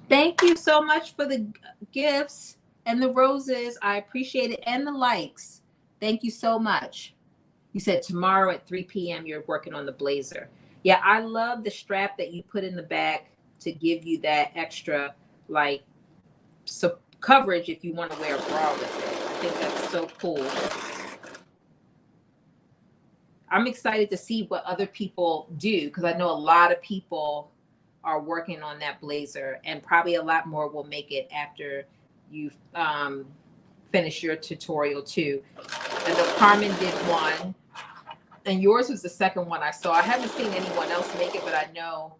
Thank you so much for the gifts and the roses. I appreciate it. And the likes. Thank you so much. You said tomorrow at 3 p.m. you're working on the blazer. Yeah, I love the strap that you put in the back to give you that extra, like, coverage if you want to wear a bra with it. I think that's so cool. I'm excited to see what other people do, because I know a lot of people are working on that blazer, and probably a lot more will make it after you finish your tutorial too. And the Carmen did one, and yours was the second one I saw. I haven't seen anyone else make it, but I know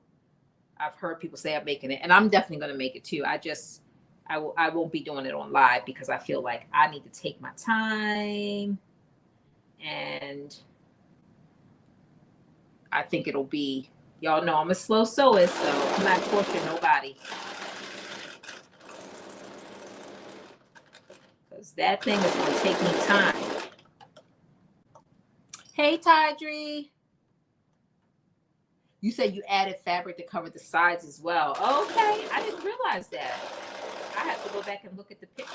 I've heard people say I'm making it, and I'm definitely going to make it too. I won't be doing it on live because I feel like I need to take my time, and I think it'll be, y'all know I'm a slow sewist, so I'm not forcing nobody. Because that thing is going to take me time. Hey, Tydri. You said you added fabric to cover the sides as well. Okay, I didn't realize that. I have to go back and look at the picture.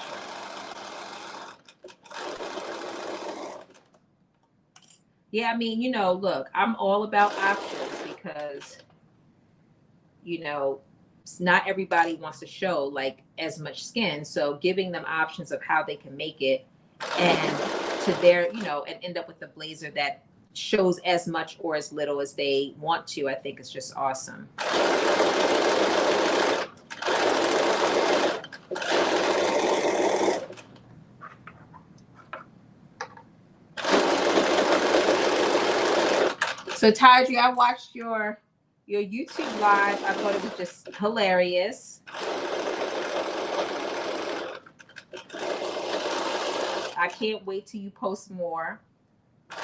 Yeah, I mean, you know, look, I'm all about options because, you know, not everybody wants to show like as much skin. So giving them options of how they can make it and to their, you know, and end up with a blazer that shows as much or as little as they want to, I think is just awesome. So Tydri, I watched your YouTube live. I thought it was just hilarious. I can't wait till you post more. All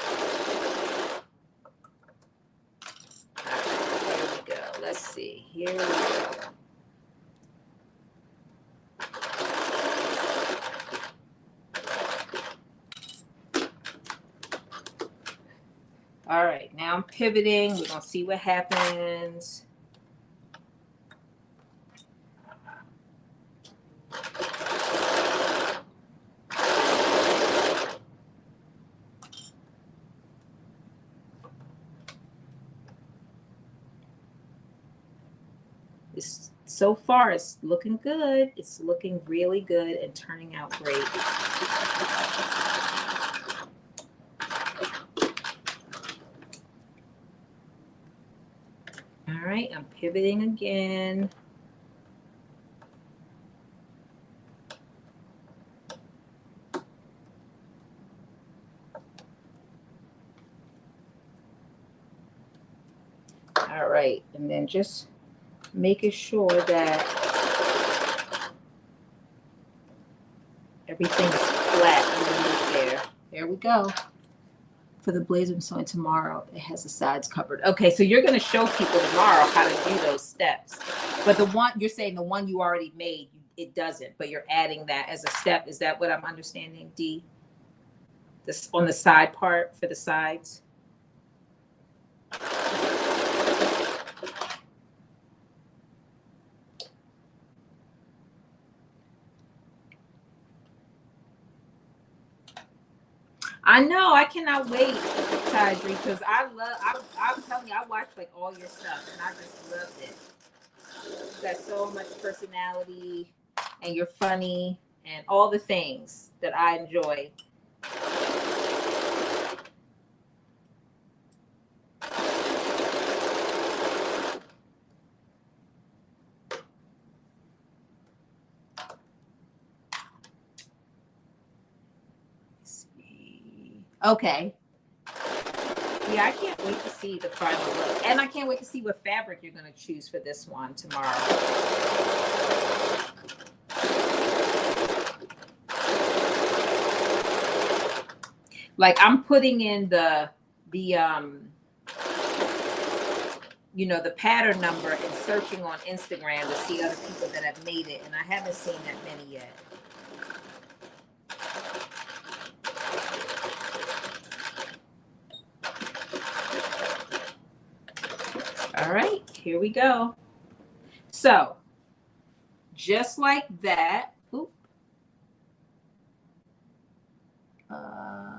right, here we go. Let's see. Here we go. All right, now I'm pivoting. We're going to see what happens. So far, it's looking good. It's looking really good and turning out great. All right, I'm pivoting again. All right, and then just making sure that everything is flat underneath there. There we go. For the blazer I'm sewing tomorrow, it has the sides covered. Okay, so you're going to show people tomorrow how to do those steps. But the one, you're saying the one you already made, it doesn't, but you're adding that as a step. Is that what I'm understanding, Dee? This on the side part for the sides? I know, I cannot wait, Tydri, because I'm telling you, I watched like all your stuff and I just loved it. You got so much personality and you're funny and all the things that I enjoy. Okay. Yeah, I can't wait to see the final look. And I can't wait to see what fabric you're going to choose for this one tomorrow. Like I'm putting in the you know, the pattern number and searching on Instagram to see other people that have made it. And I haven't seen that many yet. All right, here we go. So just like that,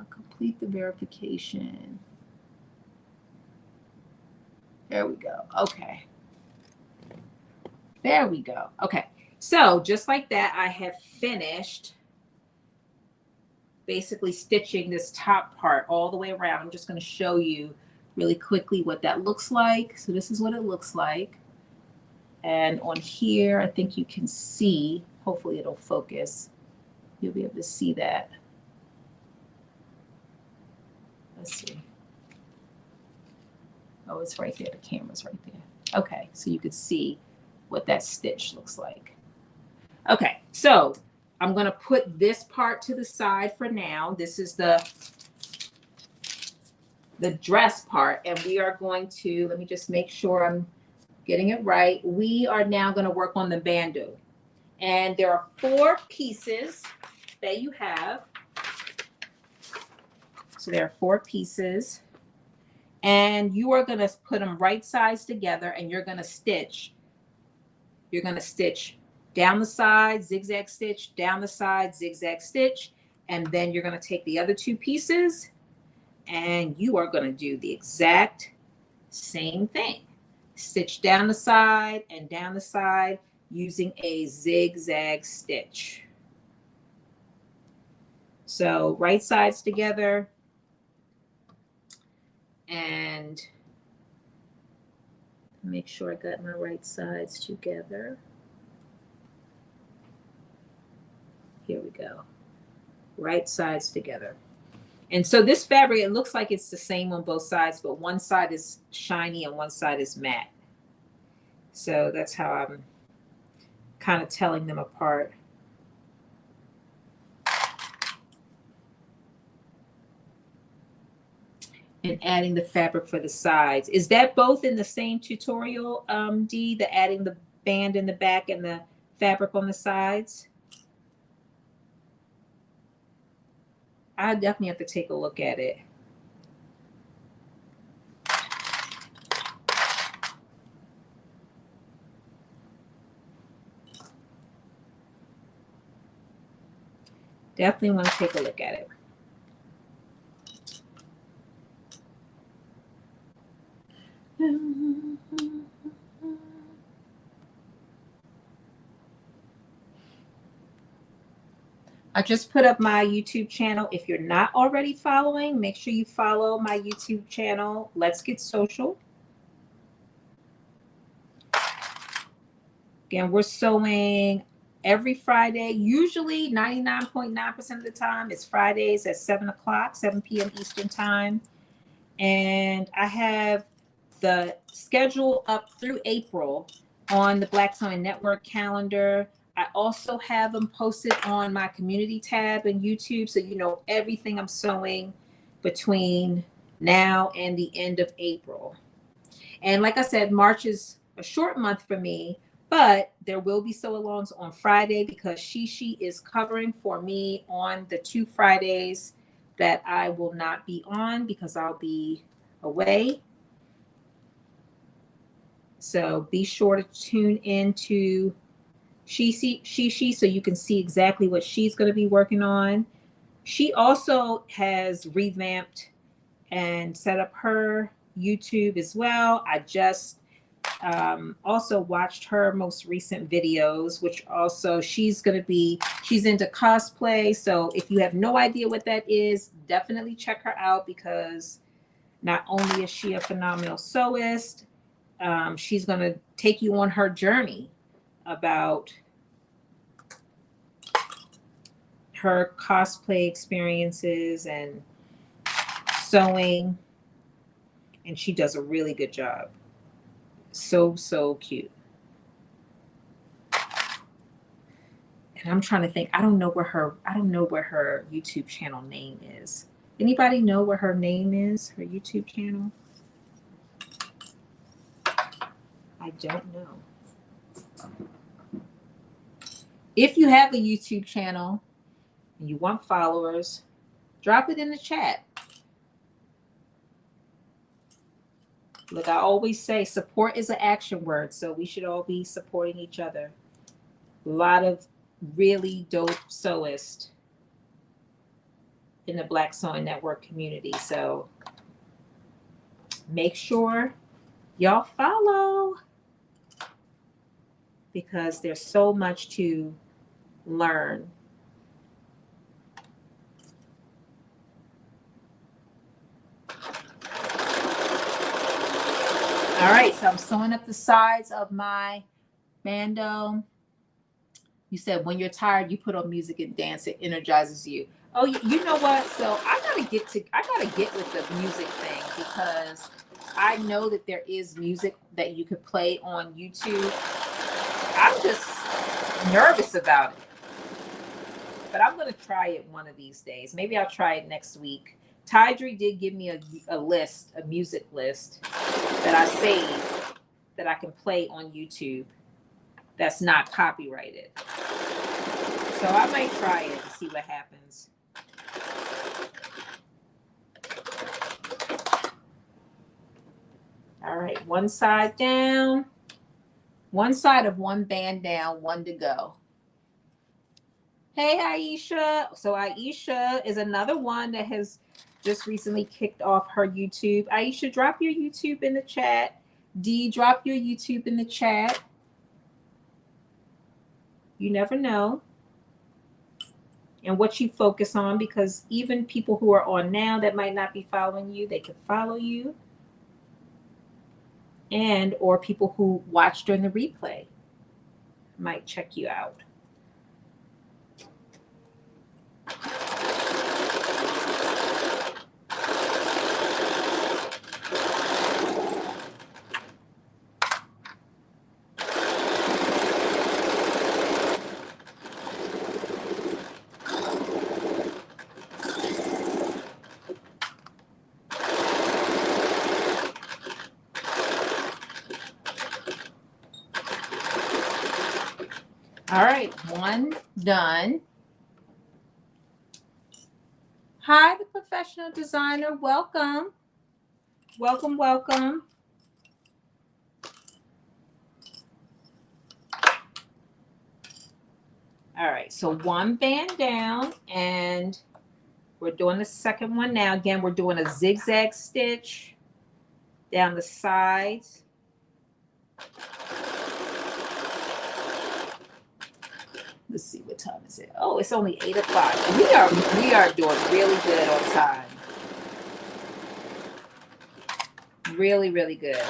complete the verification. There we go. Okay. There we go. Okay. So just like that, I have finished basically stitching this top part all the way around. I'm just going to show you really quickly what that looks like. So this is what it looks like. And on here, I think you can see, hopefully it'll focus. You'll be able to see that. Let's see. Oh, it's right there. The camera's right there. Okay, so you could see what that stitch looks like. Okay, so I'm going to put this part to the side for now. This is the dress part, and we are going to, let me just make sure I'm getting it right. We are now going to work on the bandeau. And there are 4 pieces that you have. So there are 4 pieces. And you are going to put them right sides together, and you're going to stitch. You're going to stitch down the side, zigzag stitch, down the side, zigzag stitch. And then you're going to take the other 2 pieces, and you are going to do the exact same thing. Stitch down the side and down the side using a zigzag stitch. So right sides together, and make sure I got my right sides together. Here we go. Right sides together. And so this fabric, it looks like it's the same on both sides, but one side is shiny and one side is matte. So that's how I'm kind of telling them apart. And adding the fabric for the sides. Is that both in the same tutorial, Dee, the adding the band in the back and the fabric on the sides? I definitely have to take a look at it. Definitely want to take a look at it. I just put up my YouTube channel. If you're not already following, make sure you follow my YouTube channel. Let's Get Social. Again, we're sewing every Friday. Usually 99.9% of the time, it's Fridays at 7 o'clock, 7 p.m. Eastern time. And I have the schedule up through April on the Black Sewing Network calendar. I also have them posted on my community tab in YouTube, so you know everything I'm sewing between now and the end of April. And like I said, March is a short month for me, but there will be sew-alongs on Friday because Shishi is covering for me on the 2 Fridays that I will not be on because I'll be away. So be sure to tune in to Shishi so you can see exactly what she's going to be working on. She also has revamped and set up her YouTube as well. I just also watched her most recent videos, which also she's into cosplay. So if you have no idea what that is, definitely check her out because not only is she a phenomenal sewist, she's going to take you on her journey about her cosplay experiences and sewing. And she does a really good job. So cute. And I'm trying to think, I don't know where her YouTube channel name is. Anybody know where her name is, her YouTube channel? I don't know. If you have a YouTube channel and you want followers, drop it in the chat. Look, I always say support is an action word, so we should all be supporting each other. A lot of really dope sewists in the Black Sewing Network community, so make sure y'all follow because there's so much to learn. All right, so I'm sewing up the sides of my bando. You said when you're tired, you put on music and dance. It energizes you. Oh, you know what? So I gotta get with the music thing because I know that there is music that you could play on YouTube. I'm just nervous about it, but I'm gonna try it one of these days. Maybe I'll try it next week. Tydri did give me a music list that I saved that I can play on YouTube that's not copyrighted. So I might try it and see what happens. All right, one side down, one side of one band down, one to go. Hey, Aisha. So Aisha is another one that has just recently kicked off her YouTube. Aisha, drop your YouTube in the chat. D, drop your YouTube in the chat. You never know. And what you focus on, because even people who are on now that might not be following you, they can follow you. And or people who watch during the replay might check you out. All right, one done. Hi, the professional designer. Welcome. Welcome, welcome. All right, so one band down, and we're doing the second one now. Again, we're doing a zigzag stitch down the sides. Let's see, what time is it? Oh, it's only 8 o'clock. We are doing really good on time. Really, really good.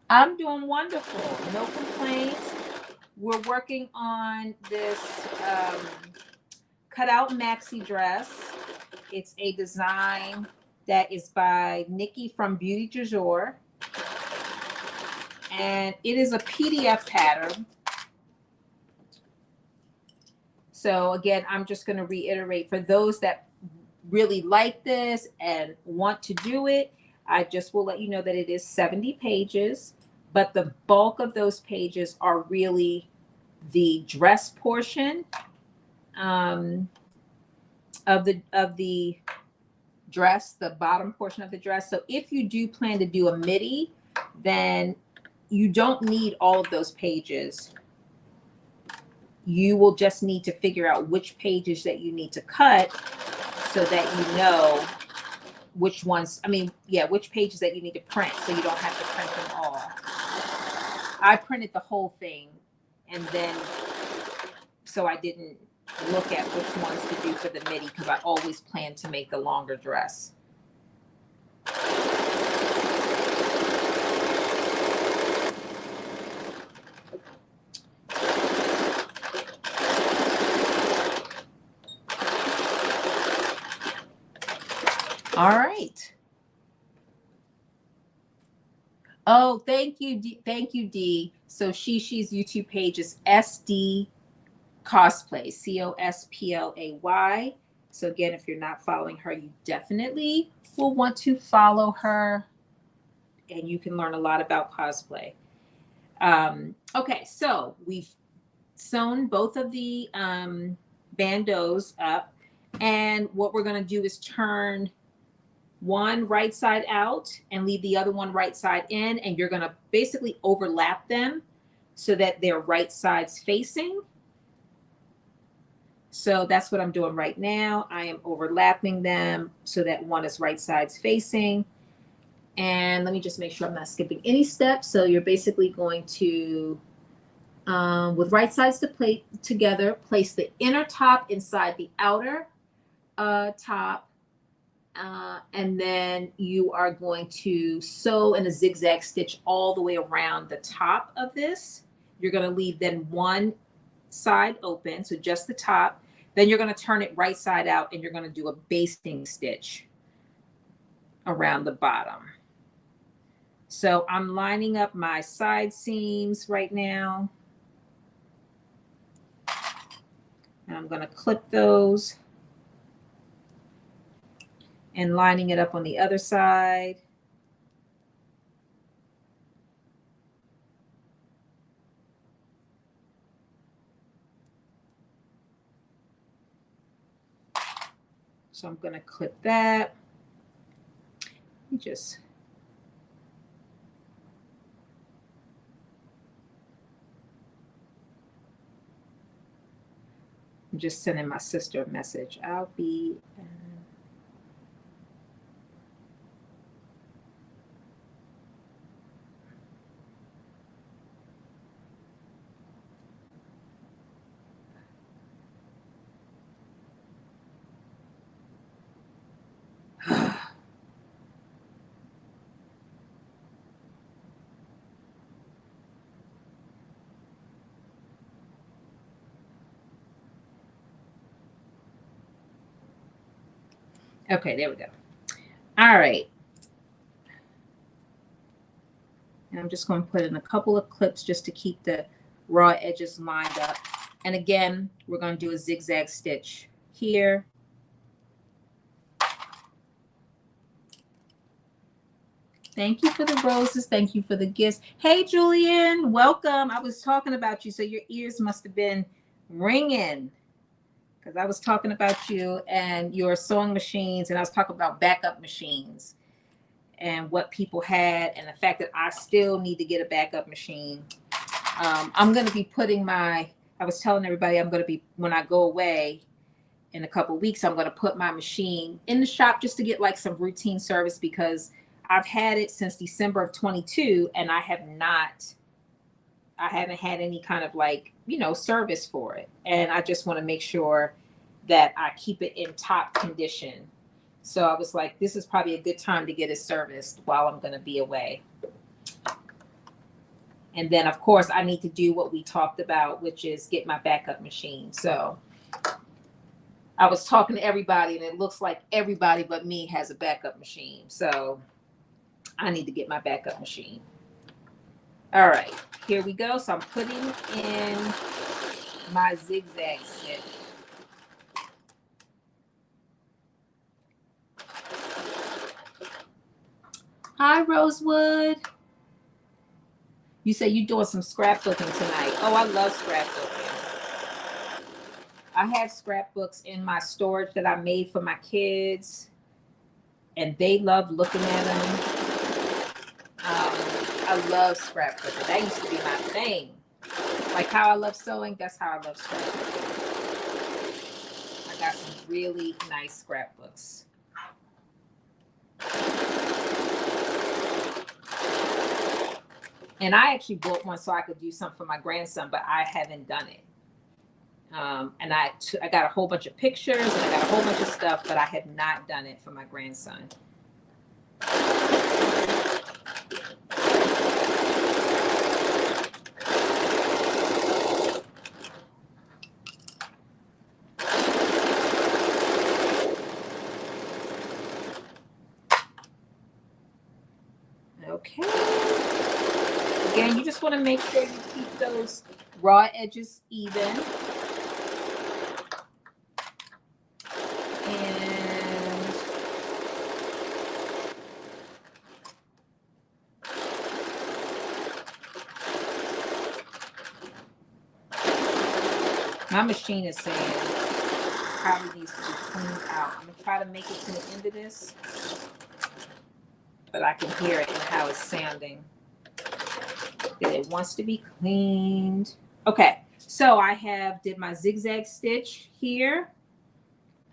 I'm doing wonderful. No complaints. We're working on this cutout maxi dress. It's a design that is by Nikk from Beaute J'adore. And it is a PDF pattern. So again, I'm just going to reiterate for those that really like this and want to do it, I just will let you know that it is 70 pages, but the bulk of those pages are really the dress portion of the dress, the bottom portion of the dress. So if you do plan to do a midi, then you don't need all of those pages. You will just need to figure out which pages that you need to cut so that you know which ones, which pages that you need to print so you don't have to print them all. I printed the whole thing and then, so I didn't look at which ones to do for the midi because I always plan to make the longer dress. All right. Oh, thank you, D. Thank you, D. So Shishi's YouTube page is SD Cosplay, COSPLAY. So again, if you're not following her, you definitely will want to follow her, and you can learn a lot about cosplay. Okay, so we've sewn both of the bandeaus up, and what we're going to do is turn one right side out and leave the other one right side in, and you're going to basically overlap them so that they're right sides facing. So that's what I'm doing right now. I am overlapping them so that one is right sides facing. And let me just make sure I'm not skipping any steps. So you're basically going to, with right sides together, place the inner top inside the outer top. And then you are going to sew in a zigzag stitch all the way around the top of this. You're going to leave then one side open, so just the top. Then you're going to turn it right side out and you're going to do a basting stitch around the bottom. So I'm lining up my side seams right now. And I'm going to clip those. And lining it up on the other side. So I'm going to clip that. I'm just sending my sister a message. I'll be... Okay, there we go. All right. And I'm just going to put in a couple of clips just to keep the raw edges lined up. And again, we're going to do a zigzag stitch here. Thank you for the roses. Thank you for the gifts. Hey, Julian, welcome. I was talking about you, so your ears must have been ringing because I was talking about you and your sewing machines, and I was talking about backup machines and what people had and the fact that I still need to get a backup machine. I'm going to be putting I was telling everybody I'm going to be, when I go away in a couple of weeks, I'm going to put my machine in the shop just to get like some routine service because I've had it since December of 22 and I haven't had any kind of like, service for it. And I just want to make sure that I keep it in top condition. So I was like, this is probably a good time to get it serviced while I'm going to be away. And then, of course, I need to do what we talked about, which is get my backup machine. So I was talking to everybody and it looks like everybody but me has a backup machine. So I need to get my backup machine. All right, here we go. So I'm putting in my zigzag stitch. Hi, Rosewood. You say you're doing some scrapbooking tonight. Oh, I love scrapbooking. I have scrapbooks in my storage that I made for my kids, and they love looking at them. I love scrapbooking. That used to be my thing. Like how I love sewing, that's how I love scrapbooking. I got some really nice scrapbooks. And I actually bought one so I could do something for my grandson, but I haven't done it. And I got a whole bunch of pictures and I got a whole bunch of stuff, but I have not done it for my grandson. Okay. Again, you just want to make sure you keep those raw edges even. My machine is saying probably needs to be cleaned out. I'm going to try to make it to the end of this, but I can hear it and how it's sounding. That it wants to be cleaned. Okay, so I did my zigzag stitch here.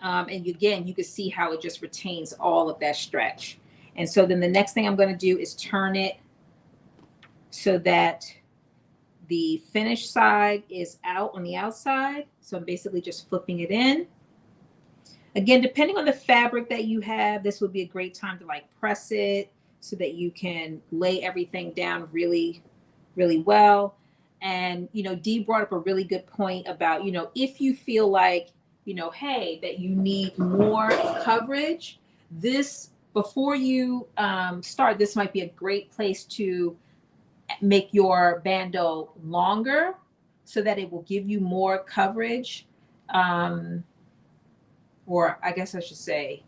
And again, you can see how it just retains all of that stretch. And so then the next thing I'm going to do is turn it so that the finished side is out on the outside. So I'm basically just flipping it in. Again, depending on the fabric that you have, this would be a great time to like press it so that you can lay everything down really, really well. And, you know, Dee brought up a really good point about, you know, if you feel like, you know, hey, that you need more coverage, this, before you start, this might be a great place to make your bandeau longer so that it will give you more coverage. Or I guess I should say,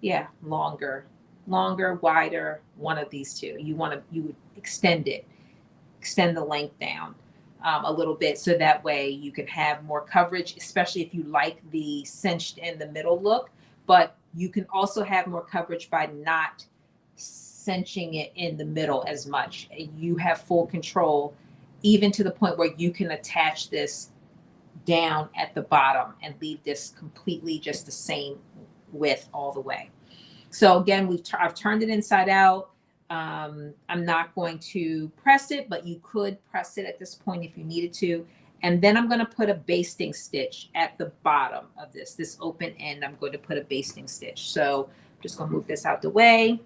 yeah, longer, wider, one of these two. You would extend it, extend the length down a little bit so that way you can have more coverage, especially if you like the cinched in the middle look. But you can also have more coverage by not cinching it in the middle as much. You have full control, even to the point where you can attach this down at the bottom and leave this completely just the same width all the way. So again, I've turned it inside out. I'm not going to press it, but you could press it at this point if you needed to. And then I'm going to put a basting stitch at the bottom of this open end. I'm going to put a basting stitch. So I'm just going to move this out the way.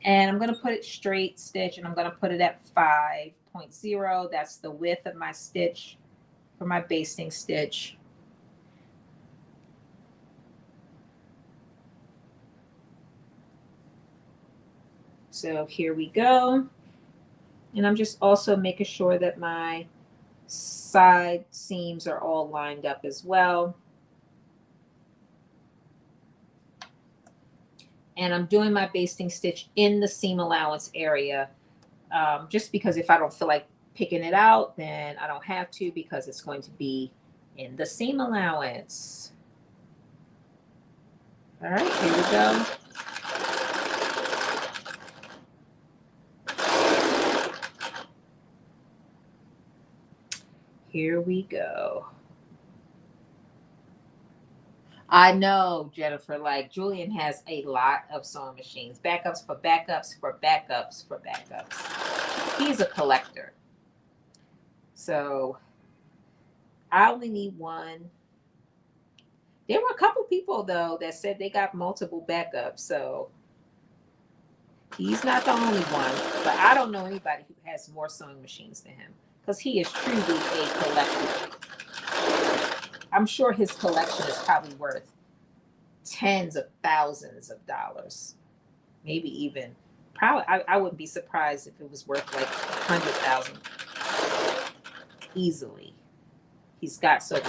And I'm going to put it straight stitch, and I'm going to put it at 5.0. That's the width of my stitch for my basting stitch. So here we go. And I'm just also making sure that my side seams are all lined up as well. And I'm doing my basting stitch in the seam allowance area, just because if I don't feel like picking it out, then I don't have to, because it's going to be in the seam allowance. All right, here we go. Here we go. I know, Jennifer, like Julian has a lot of sewing machines. Backups for backups for backups for backups. He's a collector. So I only need one. There were a couple people, though, that said they got multiple backups. So he's not the only one. But I don't know anybody who has more sewing machines than him, because he is truly a collector. I'm sure his collection is probably worth tens of thousands of dollars, maybe even probably. I wouldn't be surprised if it was worth like 100,000 easily. He's got so many.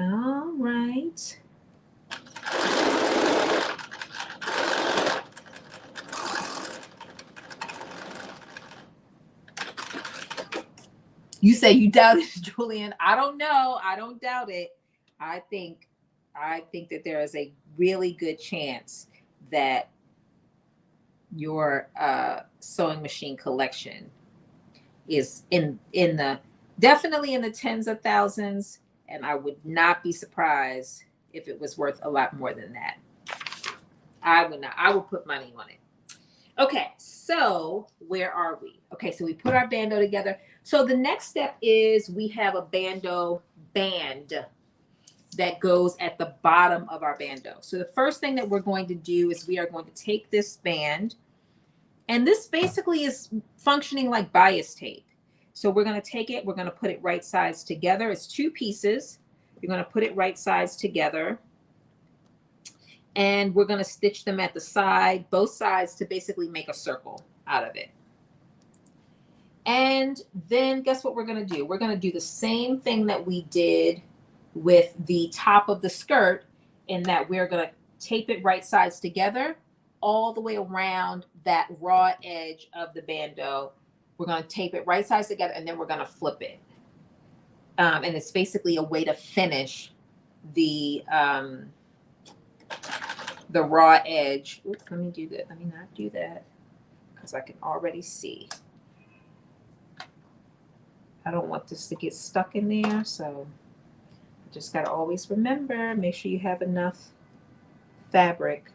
All right. You say you doubt it, Julian. I don't know. I don't doubt it. I think that there is a really good chance that your sewing machine collection is in the definitely in the tens of thousands, and I would not be surprised if it was worth a lot more than that. I would not. I would put money on it. Okay, so where are we? Okay, so we put our bandeau together. So the next step is we have a bandeau band that goes at the bottom of our bandeau. So the first thing that we're going to do is we are going to take this band, and this basically is functioning like bias tape. So we're going to take it, we're going to put it right sides together. It's two pieces. You're going to put it right sides together. And we're going to stitch them at the side, both sides, to basically make a circle out of it. And then guess what we're going to do? We're going to do the same thing that we did with the top of the skirt, in that we're going to tape it right sides together all the way around that raw edge of the bandeau. We're going to tape it right sides together, and then we're going to flip it. And it's basically a way to finish the raw edge. Oops, let me do that. Let me not do that, because I can already see. I don't want this to get stuck in there, so you just got to always remember, make sure you have enough fabric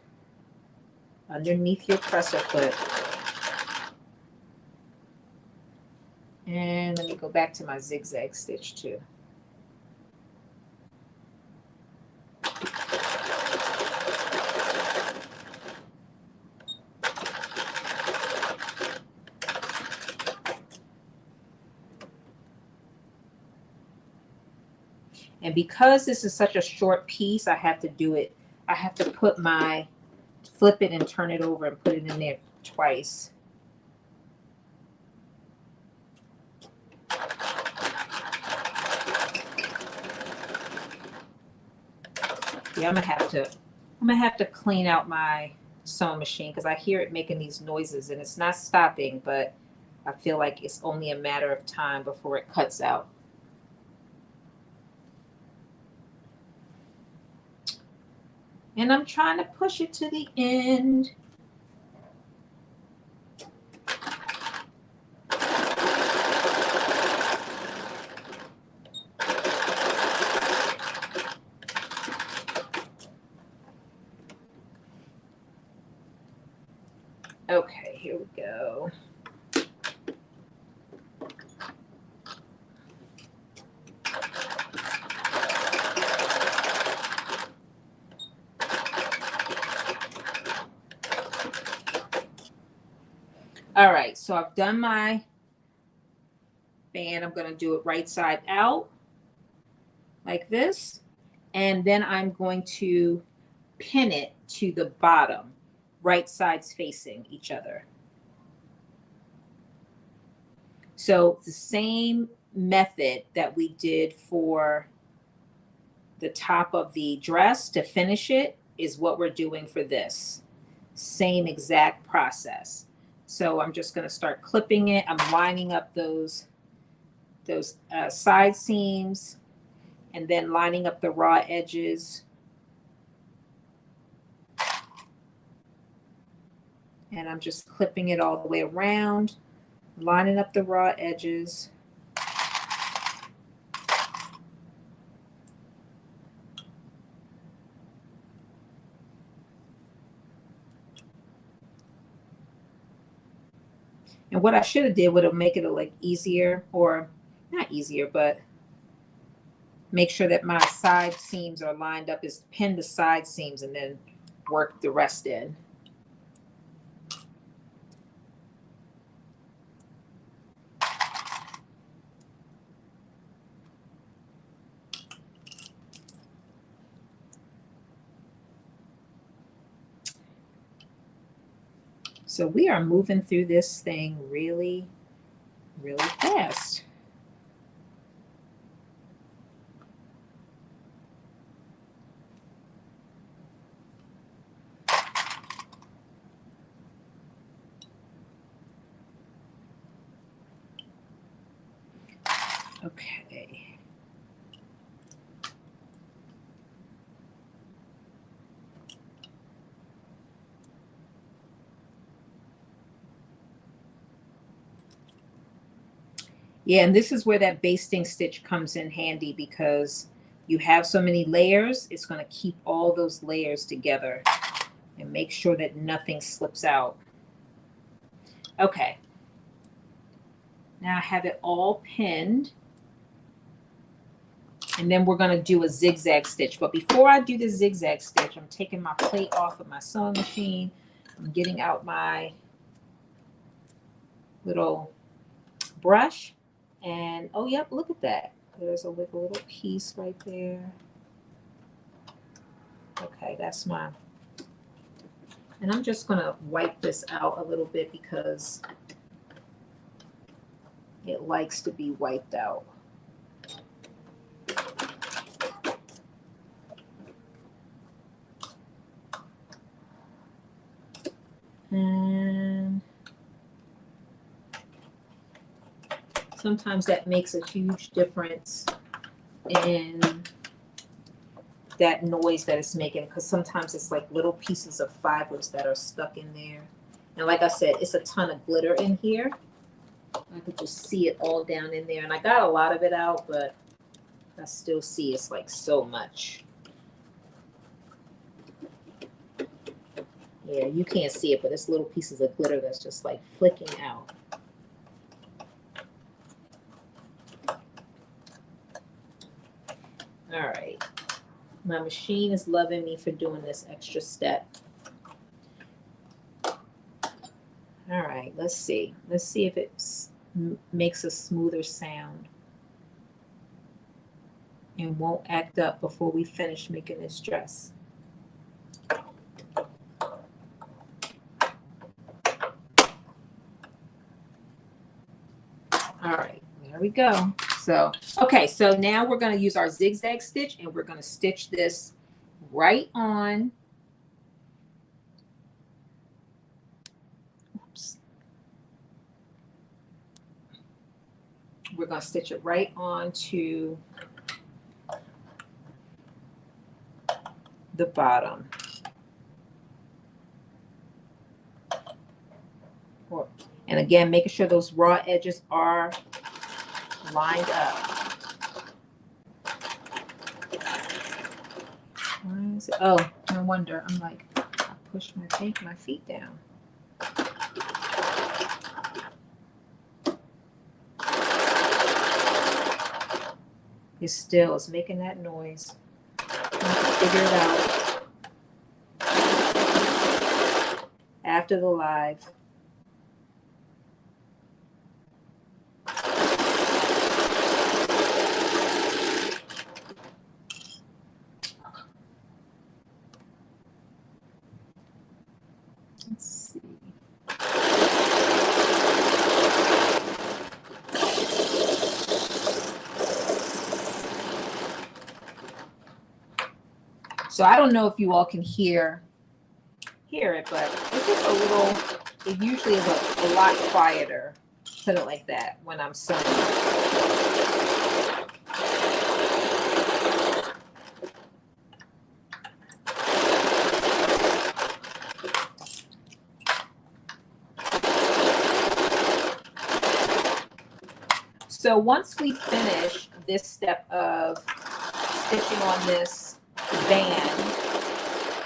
underneath your presser foot. And let me go back to my zigzag stitch too. And because this is such a short piece, I have to do it. I have to flip it and turn it over and put it in there twice. Yeah, I'm gonna have to clean out my sewing machine, because I hear it making these noises and it's not stopping, but I feel like it's only a matter of time before it cuts out. And I'm trying to push it to the end. Okay, here we go. All right, so I've done my band. I'm going to do it right side out like this. And then I'm going to pin it to the bottom, right sides facing each other. So it's the same method that we did for the top of the dress to finish it is what we're doing for this. Same exact process. So I'm just going to start clipping it. I'm lining up those side seams, and then lining up the raw edges. And I'm just clipping it all the way around, lining up the raw edges. And what I should have did would have make it like easier, or not easier, but make sure that my side seams are lined up, is pin the side seams and then work the rest in. So we are moving through this thing really, really fast. Okay. Yeah, and this is where that basting stitch comes in handy because you have so many layers, it's going to keep all those layers together and make sure that nothing slips out. Okay. Now I have it all pinned. And then we're going to do a zigzag stitch. But before I do the zigzag stitch, I'm taking my plate off of my sewing machine. I'm getting out my little brush. And, oh, yep, look at that. There's a little piece right there. Okay, that's my... And I'm just going to wipe this out a little bit because it likes to be wiped out. And sometimes that makes a huge difference in that noise that it's making, because sometimes it's like little pieces of fibers that are stuck in there. And like I said, it's a ton of glitter in here. I could just see it all down in there. And I got a lot of it out, but I still see it's like so much. Yeah, you can't see it, but it's little pieces of glitter that's just like flicking out. All right. My machine is loving me for doing this extra step. All right, let's see. Let's see if it makes a smoother sound and won't act up before we finish making this dress. All right, there we go. So, okay, so now we're going to use our zigzag stitch and we're going to stitch this right on. Oops. We're going to stitch it right onto the bottom. And again, making sure those raw edges are lined up. Why is it? Oh, no wonder. I'm like, I pushed my feet down. It's making that noise. Figure it out after the live. Let's see. So I don't know if you all can hear it, but it's just a little, it usually is a lot quieter, put it like that, when I'm sewing. So once we finish this step of stitching on this band,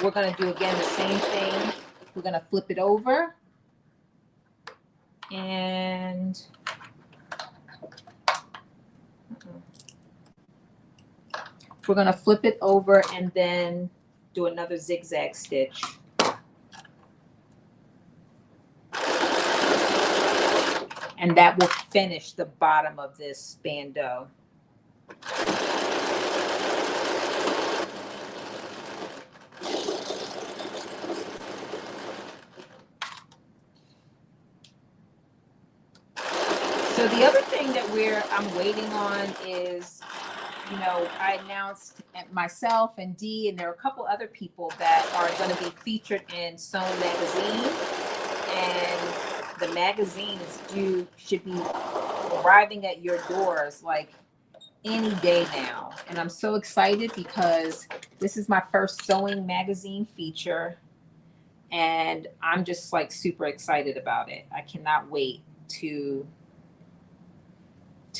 we're going to do again the same thing. We're going to flip it over and we're going to flip it over and then do another zigzag stitch. And that will finish the bottom of this bandeau. So the other thing that I'm waiting on is, you know, I announced myself and Dee, and there are a couple other people that are going to be featured in Sewn Magazine, and the magazine should be arriving at your doors like any day now. And I'm so excited because this is my first sewing magazine feature, and I'm just like super excited about it. I cannot wait to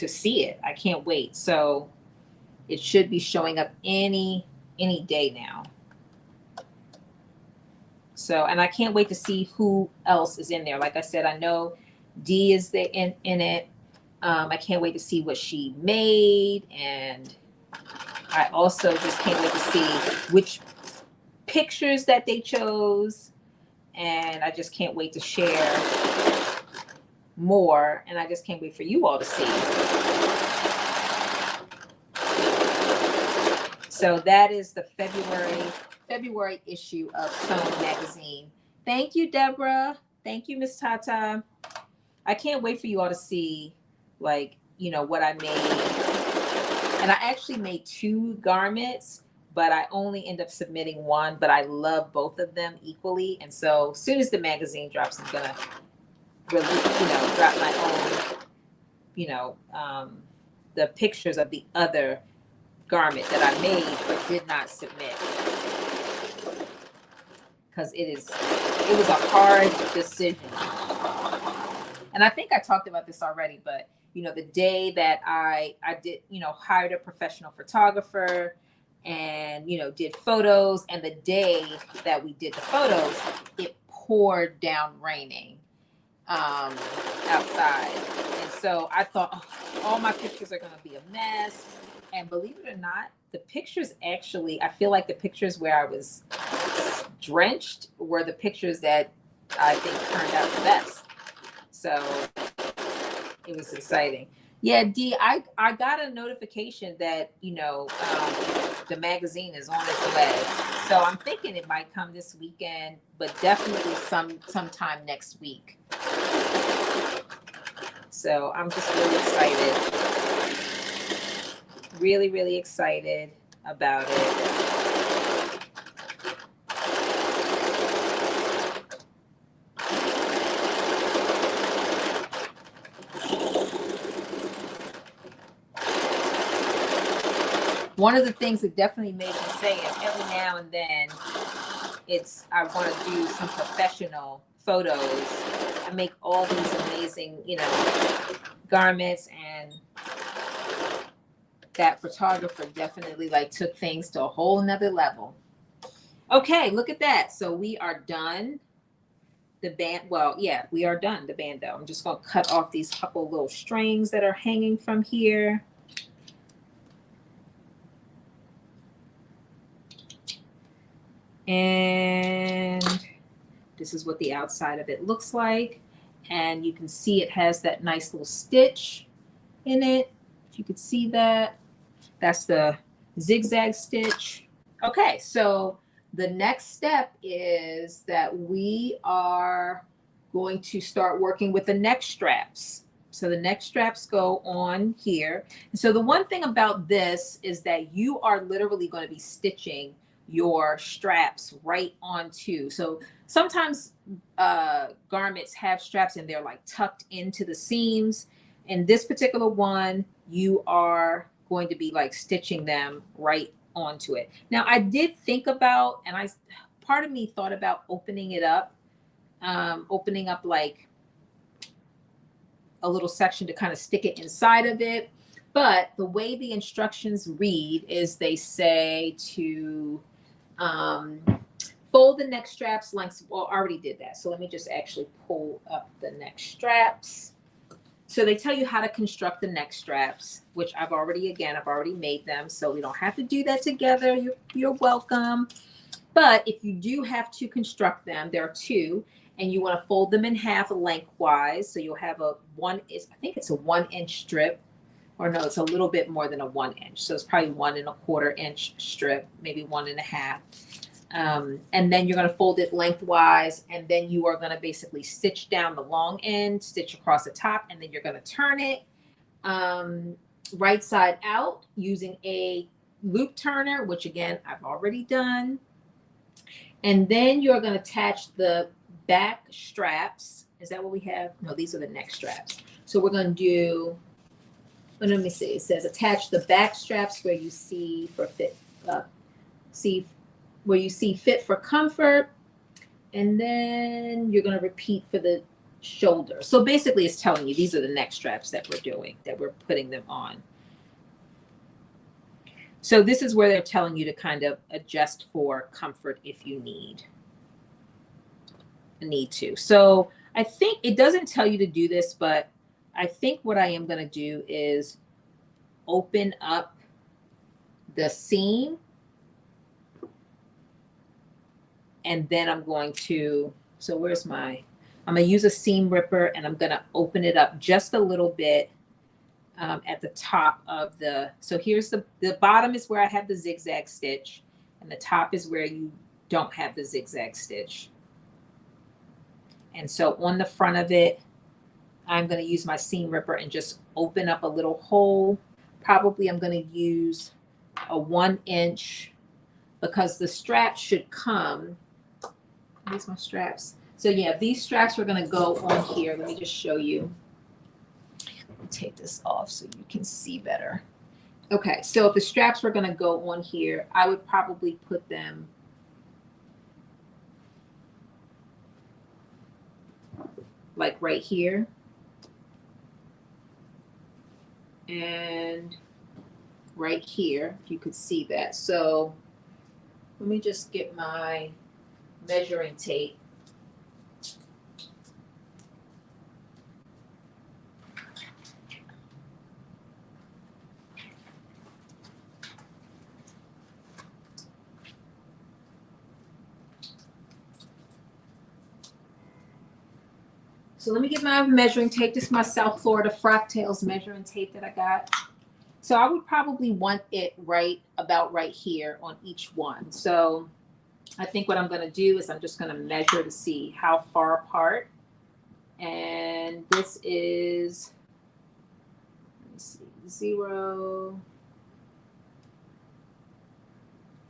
see it. I can't wait. So it should be showing up any day now. So, and I can't wait to see who else is in there. Like I said, I know Dee is there in it. I can't wait to see what she made, and I also just can't wait to see which pictures that they chose, and I just can't wait to share more, and I just can't wait for you all to see. So that is the February issue of Sewn Magazine. Thank you, Deborah. Thank you, Miss Tata. I can't wait for you all to see, like, you know, what I made. And I actually made 2 garments, but I only end up submitting 1, but I love both of them equally. And so as soon as the magazine drops, I'm gonna really, you know, drop my own, you know, the pictures of the other garment that I made but did not submit, because it was a hard decision. And I think I talked about this already, but you know, the day that I did, you know, hired a professional photographer and, you know, did photos, and the day that we did the photos, it poured down raining outside. And so I thought, oh, all my pictures are going to be a mess. And believe it or not, the pictures actually, I feel like the pictures where I was drenched were the pictures that I think turned out the best. So it was exciting. Yeah, Dee, I got a notification that, you know, the magazine is on its way. So I'm thinking it might come this weekend, but definitely sometime next week. So I'm just really excited. Really, really excited about it. One of the things that definitely made me say is every now and then I want to do some professional photos. I make all these amazing, you know, garments, and that photographer definitely like took things to a whole nother level. Okay, look at that. So we are done. We are done the bandeau. I'm just going to cut off these couple little strings that are hanging from here. And this is what the outside of it looks like. And you can see it has that nice little stitch in it. If you could see that, that's the zigzag stitch. Okay, so the next step is that we are going to start working with the neck straps. So the neck straps go on here. And so the one thing about this is that you are literally going to be stitching your straps right onto. So sometimes garments have straps and they're like tucked into the seams. In this particular one, you are going to be like stitching them right onto it. Now I did think about, and part of me thought about opening it up, opening up like a little section to kind of stick it inside of it. But the way the instructions read is they say to fold the neck straps lengths. Well, I already did that. So let me just actually pull up the neck straps. So they tell you how to construct the neck straps, which I've already made them. So we don't have to do that together. You're welcome. But if you do have to construct them, there are two, and you want to fold them in half lengthwise. So you'll have a I think it's a 1-inch strip, or no, it's a little bit more than a 1 inch. So it's probably 1 1/4 inch strip, maybe 1 1/2. And then you're going to fold it lengthwise, and then you are going to basically stitch down the long end, stitch across the top, and then you're going to turn it right side out using a loop turner, which again, I've already done. And then you're going to attach the back straps. Is that what we have? No, these are the neck straps. So we're going to do, well, let me see. It says attach the back straps where you see for fit, where you see fit for comfort. And then you're going to repeat for the shoulder. So basically it's telling you these are the neck straps that we're doing, that we're putting them on. So this is where they're telling you to kind of adjust for comfort if you need to. So I think it doesn't tell you to do this, but I think what I am going to do is open up the seam, and then I'm going to, so where's my, I'm going to use a seam ripper, and I'm going to open it up just a little bit at the top of the, so here's the bottom is where I have the zigzag stitch, and the top is where you don't have the zigzag stitch. And so on the front of it, I'm going to use my seam ripper and just open up a little hole. Probably I'm going to use a 1-inch, because the straps should come. These are my straps. So yeah, these straps are going to go on here. Let me just show you. Let me take this off so you can see better. Okay, so if the straps were going to go on here, I would probably put them like right here. And right here, if you could see that. So let me just get my measuring tape. So let me get my measuring tape. This is my South Florida Frocktails measuring tape that I got. So I would probably want it about right here on each one. So I think what I'm going to do is I'm just going to measure to see how far apart. And this is, let me see, 0,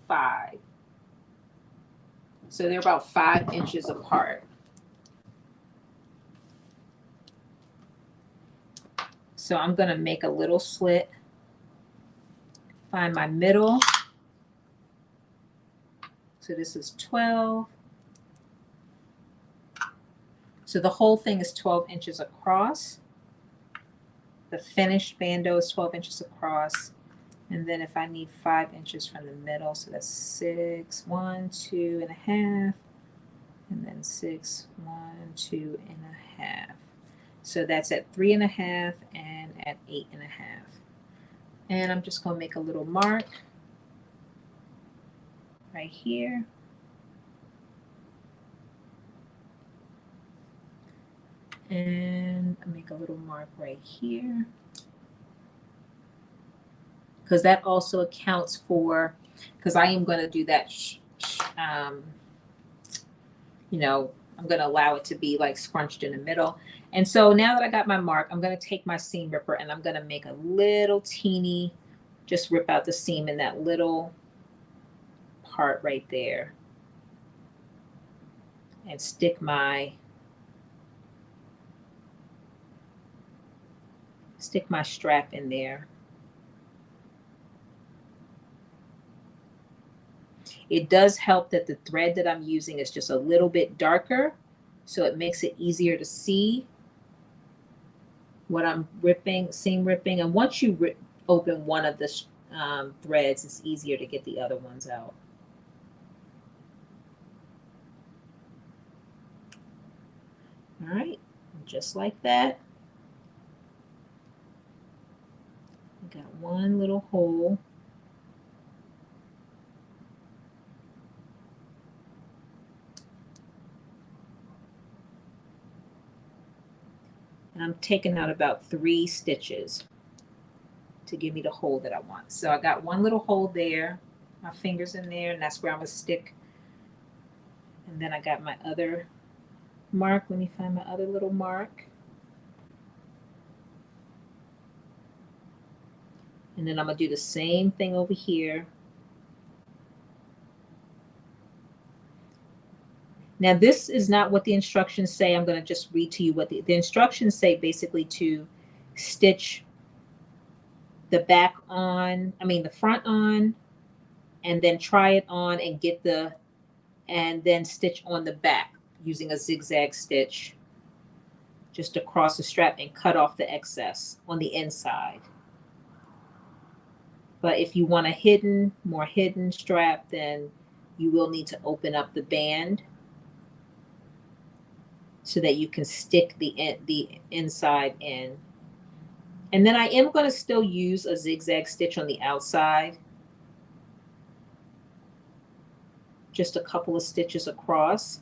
5. So they're about 5 inches apart. So I'm going to make a little slit, find my middle. So this is 12. So the whole thing is 12 inches across. The finished bandeau is 12 inches across. And then if I need 5 inches from the middle, so that's 6, 1, 2.5, and then 6, 1, 2.5. So that's at 3.5 and at 8.5. And I'm just going to make a little mark right here. And I make a little mark right here. Because that also accounts for, because I am going to do that, you know, I'm going to allow it to be like scrunched in the middle. And so now that I got my mark, I'm going to take my seam ripper and I'm going to make a little teeny, just rip out the seam in that little part right there. And stick my strap in there. It does help that the thread that I'm using is just a little bit darker, so it makes it easier to see what I'm ripping, seam ripping. And once you open one of the threads, it's easier to get the other ones out. All right, just like that. I got one little hole. I'm taking out about 3 stitches to give me the hole that I want. So I got one little hole there, my fingers in there, and that's where I'm gonna stick. And then I got my other mark. Let me find my other little mark. And then I'm gonna do the same thing over here. Now this is not what the instructions say. I'm gonna just read to you what the instructions say, basically to stitch the back on, the front on, and then try it on and and then stitch on the back using a zigzag stitch just across the strap and cut off the excess on the inside. But if you want a more hidden strap, then you will need to open up the band so that you can stick the inside in. And then I am going to still use a zigzag stitch on the outside. Just a couple of stitches across.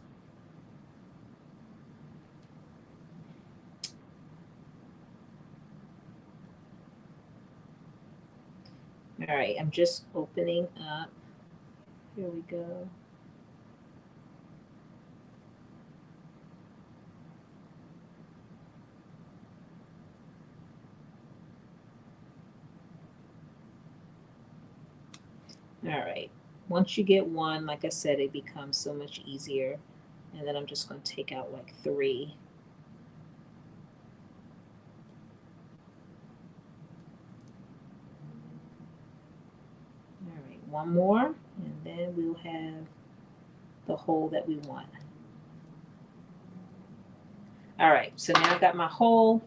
All right, I'm just opening up. Here we go. All right, once you get one, like I said, it becomes so much easier. And then I'm just going to take out like 3. All right, one more, and then we'll have the hole that we want. All right, so now I've got my hole,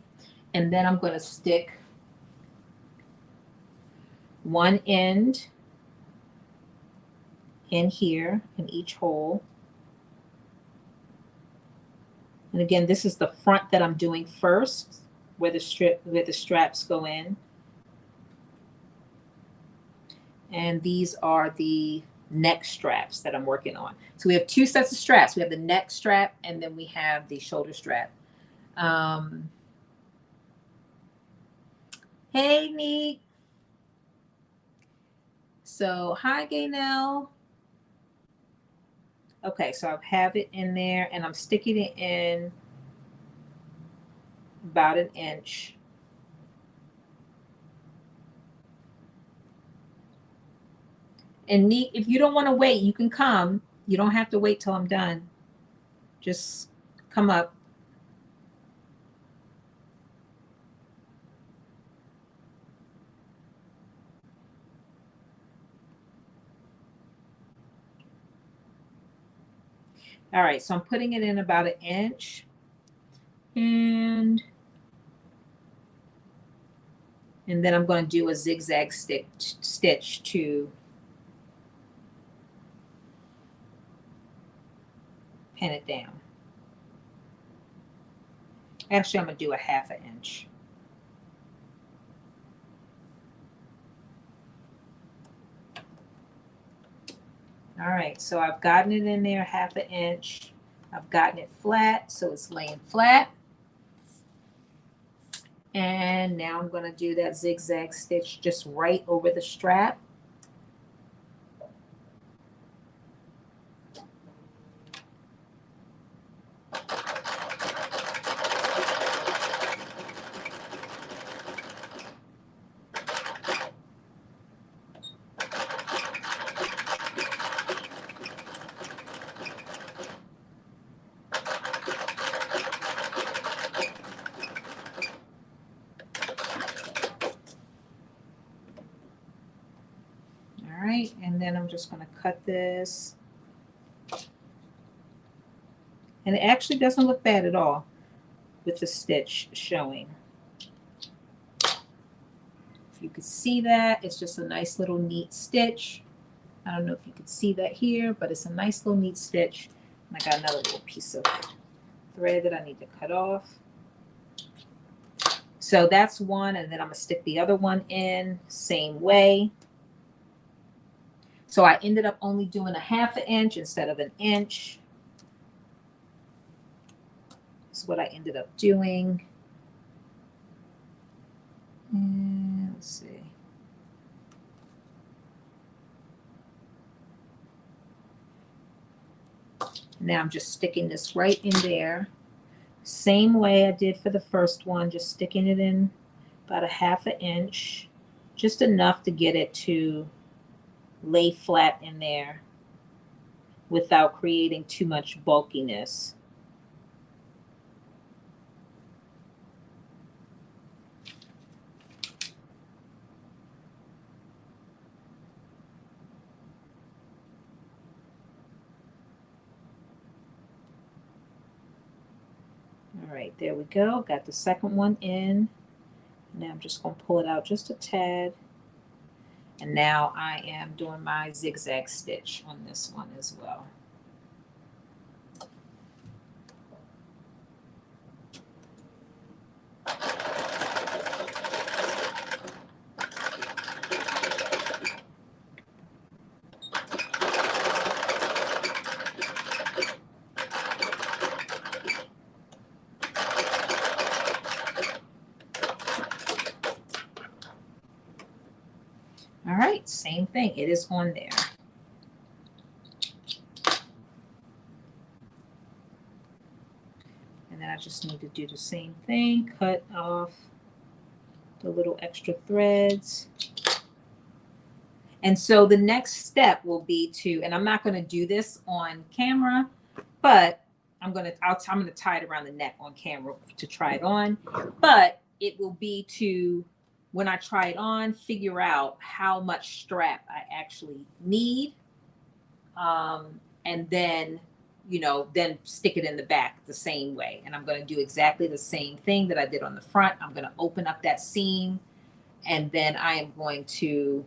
and then I'm going to stick one end in here in each hole. And again, this is the front that I'm doing first, where the straps go in. And these are the neck straps that I'm working on. So we have 2 sets of straps. We have the neck strap, and then we have the shoulder strap. Hey, Nikk. So hi, Gaynell. Okay, so I have it in there, and I'm sticking it in about 1 inch. And Nikk, if you don't want to wait, you can come. You don't have to wait till I'm done. Just come up. All right, so I'm putting it in about 1 inch. And then I'm going to do a zigzag stitch to pin it down. Actually, I'm going to do a 1/2 inch. All right, so I've gotten it in there 1/2 inch. I've gotten it flat, so it's laying flat. And now I'm going to do that zigzag stitch just right over the strap. And then I'm just going to cut this. And it actually doesn't look bad at all with the stitch showing. If you could see that, it's just a nice little neat stitch. I don't know if you could see that here, but it's a nice little neat stitch. And I got another little piece of thread that I need to cut off. So that's one, and then I'm going to stick the other one in same way. So I ended up only doing a 1/2 inch instead of 1 inch. That's what I ended up doing. Now I'm just sticking this right in there. Same way I did for the first one, just sticking it in about a 1/2 inch, just enough to get it to lay flat in there without creating too much bulkiness. All right, there we go. Got the second one in. Now I'm just going to pull it out just a tad. And now I am doing my zigzag stitch on this one as well. All right, same thing. It is on there. And then I just need to do the same thing, cut off the little extra threads. And so the next step will be to, and I'm not going to do this on camera, but I'm going to tie it around the neck on camera to try it on. But it will be to, when I try it on, figure out how much strap I actually need. And then, you know, then stick it in the back the same way. And I'm going to do exactly the same thing that I did on the front. I'm going to open up that seam, and then I am going to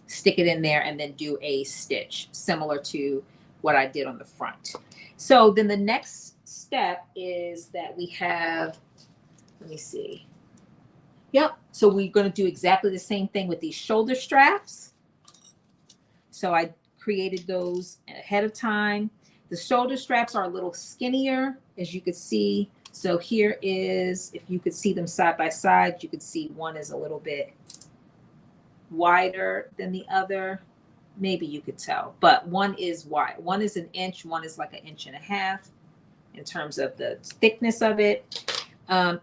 stick it in there and then do a stitch similar to what I did on the front. So then the next step is that we have, let me see. Yep. So we're going to do exactly the same thing with these shoulder straps. So I created those ahead of time. The shoulder straps are a little skinnier, as you could see. So here is, if you could see them side by side, you could see one is a little bit wider than the other. Maybe you could tell, but one is wide. One is 1 inch, one is like 1.5 inches in terms of the thickness of it.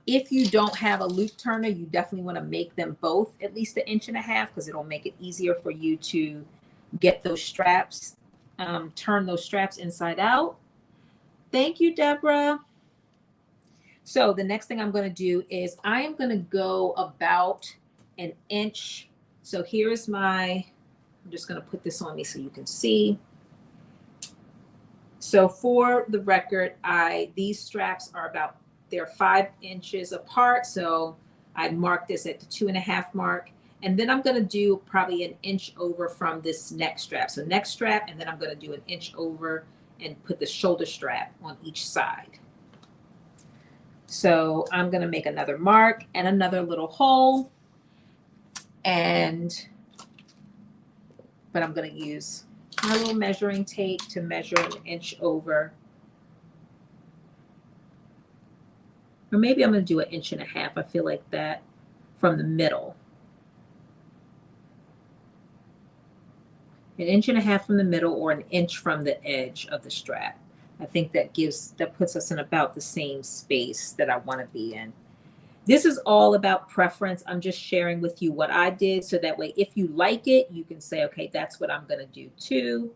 If you don't have a loop turner, you definitely want to make them both at least 1.5 inches because it'll make it easier for you to get those straps, turn those straps inside out. Thank you, Deborah. So the next thing I'm going to do is I am going to go about 1 inch. So here's my, I'm just going to put this on me so you can see. So for the record, these straps are about, they're 5 inches apart. So I marked this at the 2.5 mark. And then I'm going to do probably 1 inch over from this neck strap. So neck strap, and then I'm going to do 1 inch over and put the shoulder strap on each side. So I'm going to make another mark and another little hole. But I'm going to use my little measuring tape to measure 1 inch over. Or maybe I'm going to do 1.5 inches. I feel like that from the middle. 1.5 inches from the middle, or 1 inch from the edge of the strap. I think that puts us in about the same space that I want to be in. This is all about preference. I'm just sharing with you what I did, so that way if you like it, you can say, okay, that's what I'm going to do too.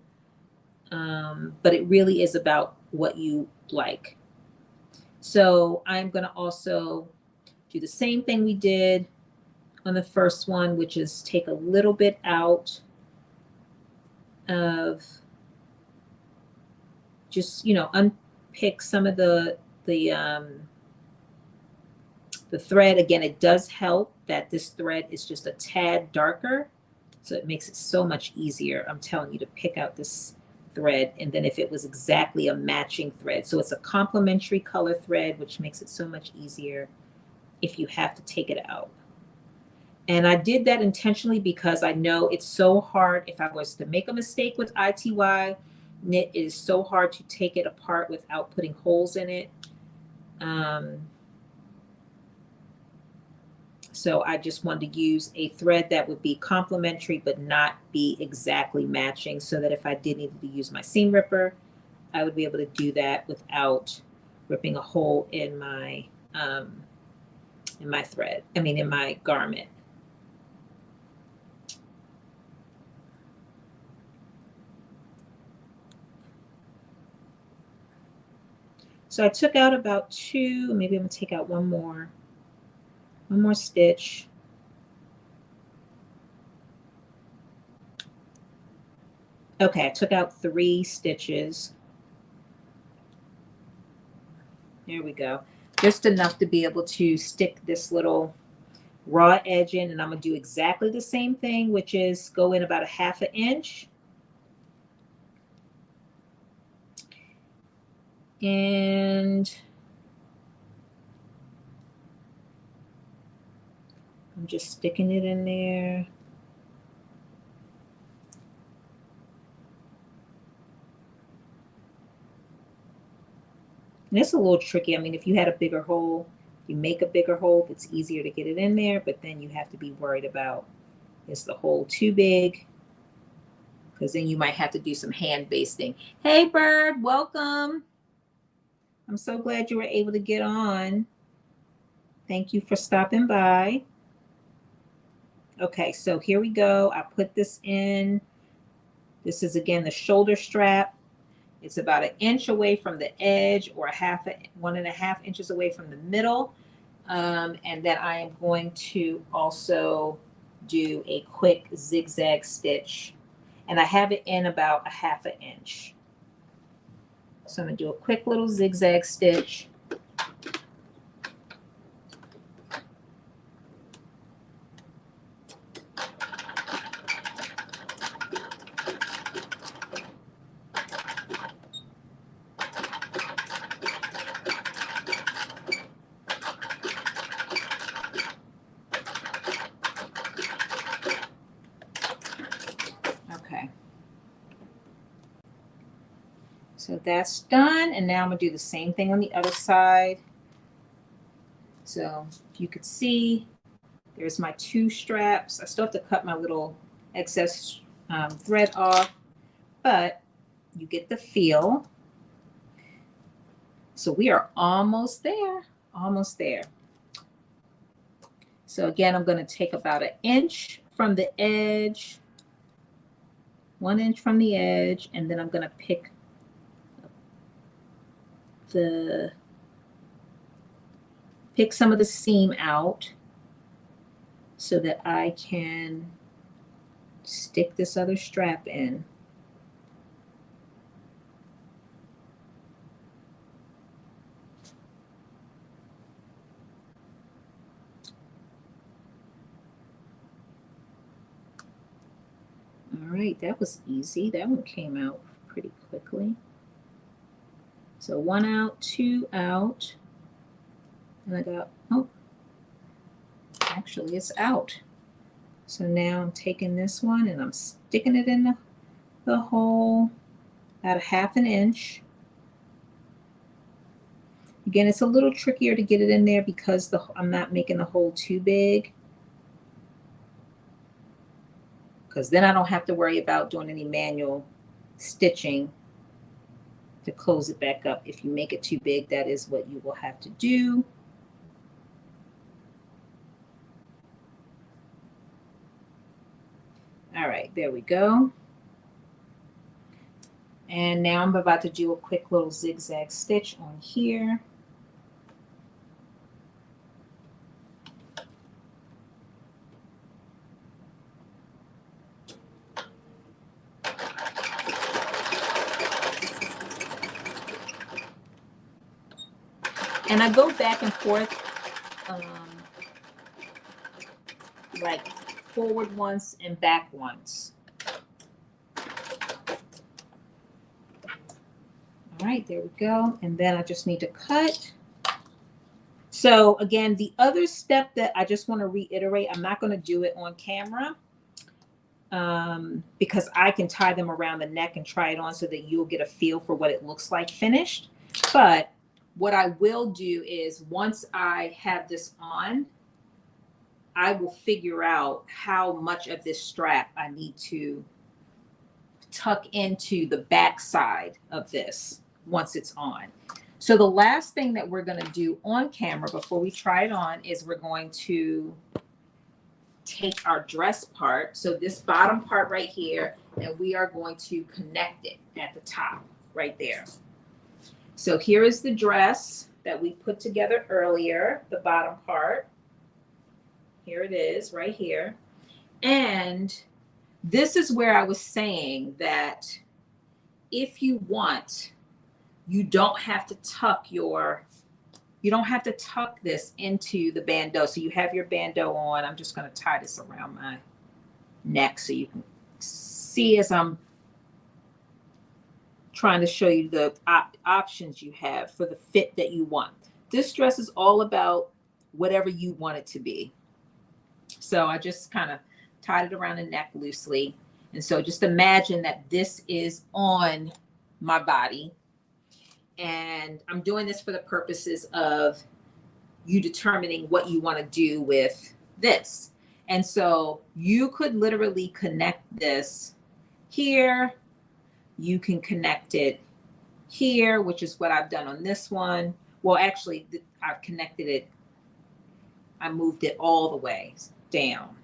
But it really is about what you like. So I'm going to also do the same thing we did on the first one, which is take a little bit out of, just, you know, unpick some of the thread. Again, it does help that this thread is just a tad darker, so it makes it so much easier, I'm telling you, to pick out this thread. And then if it was exactly a matching thread, so it's a complementary color thread, which makes it so much easier if you have to take it out. And I did that intentionally because I know it's so hard. If I was to make a mistake with ITY knit, it is so hard to take it apart without putting holes in it. So I just wanted to use a thread that would be complementary but not be exactly matching, so that if I did need to use my seam ripper, I would be able to do that without ripping a hole in my thread. I mean, in my garment. So I took out about 2, maybe I'm gonna take out one more stitch. Okay, I took out 3 stitches. There we go. Just enough to be able to stick this little raw edge in, and I'm gonna do exactly the same thing, which is go in about a 1/2 inch. And I'm just sticking it in there. And it's a little tricky. I mean, if you had a bigger hole, you make a bigger hole, it's easier to get it in there, but then you have to be worried about, is the hole too big? Because then you might have to do some hand basting. Hey, Bird, welcome. I'm so glad you were able to get on. Thank you for stopping by. Okay, so here we go. I put this in. This is, again, the shoulder strap. It's about 1 inch away from the edge, or 1.5 inches away from the middle. And then I am going to also do a quick zigzag stitch. And I have it in about 1/2 inch. So I'm going to do a quick little zigzag stitch. So that's done, and now I'm gonna do the same thing on the other side. So if you could see, there's my 2 straps. I still have to cut my little excess thread off, but you get the feel. So we are almost there, almost there. So again, I'm gonna take about 1 inch from the edge, 1 inch from the edge, and then I'm gonna pick some of the seam out so that I can stick this other strap in. All right, that was easy. That one came out pretty quickly. So 1 out, 2 out, and I got, oh, actually it's out. So now I'm taking this one and I'm sticking it in the hole at 1/2 inch. Again, it's a little trickier to get it in there because I'm not making the hole too big, because then I don't have to worry about doing any manual stitching to close it back up. If you make it too big, that is what you will have to do. All right, there we go. And now I'm about to do a quick little zigzag stitch on here. And I go back and forth, like forward once and back once. All right, there we go. And then I just need to cut. So again, the other step that I just want to reiterate, I'm not going to do it on camera because I can tie them around the neck and try it on so that you'll get a feel for what it looks like finished. But what I will do is, once I have this on, I will figure out how much of this strap I need to tuck into the back side of this once it's on. So the last thing that we're going to do on camera before we try it on is we're going to take our dress part, so this bottom part right here, and we are going to connect it at the top right there. So here is the dress that we put together earlier, the bottom part. Here it is right here. And this is where I was saying that if you want, you don't have to tuck this into the bandeau. So you have your bandeau on. I'm just going to tie this around my neck so you can see as I'm trying to show you the options you have for the fit that you want. This dress is all about whatever you want it to be. So I just kind of tied it around the neck loosely. And so just imagine that this is on my body. And I'm doing this for the purposes of you determining what you want to do with this. And so you could literally connect this here. You can connect it here, which is what I've done on this one. Well, actually, I've connected it. I moved it all the way down.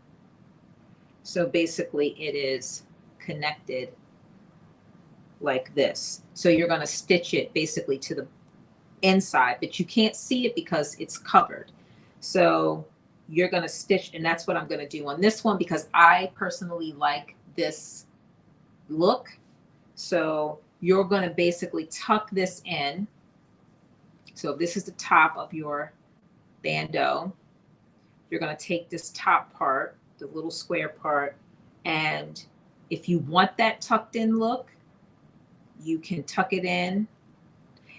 So basically it is connected like this. So you're going to stitch it basically to the inside, but you can't see it because it's covered. So you're going to stitch, and that's what I'm going to do on this one because I personally like this look. So you're going to basically tuck this in. So this is the top of your bandeau. You're going to take this top part, the little square part, and if you want that tucked in look, you can tuck it in.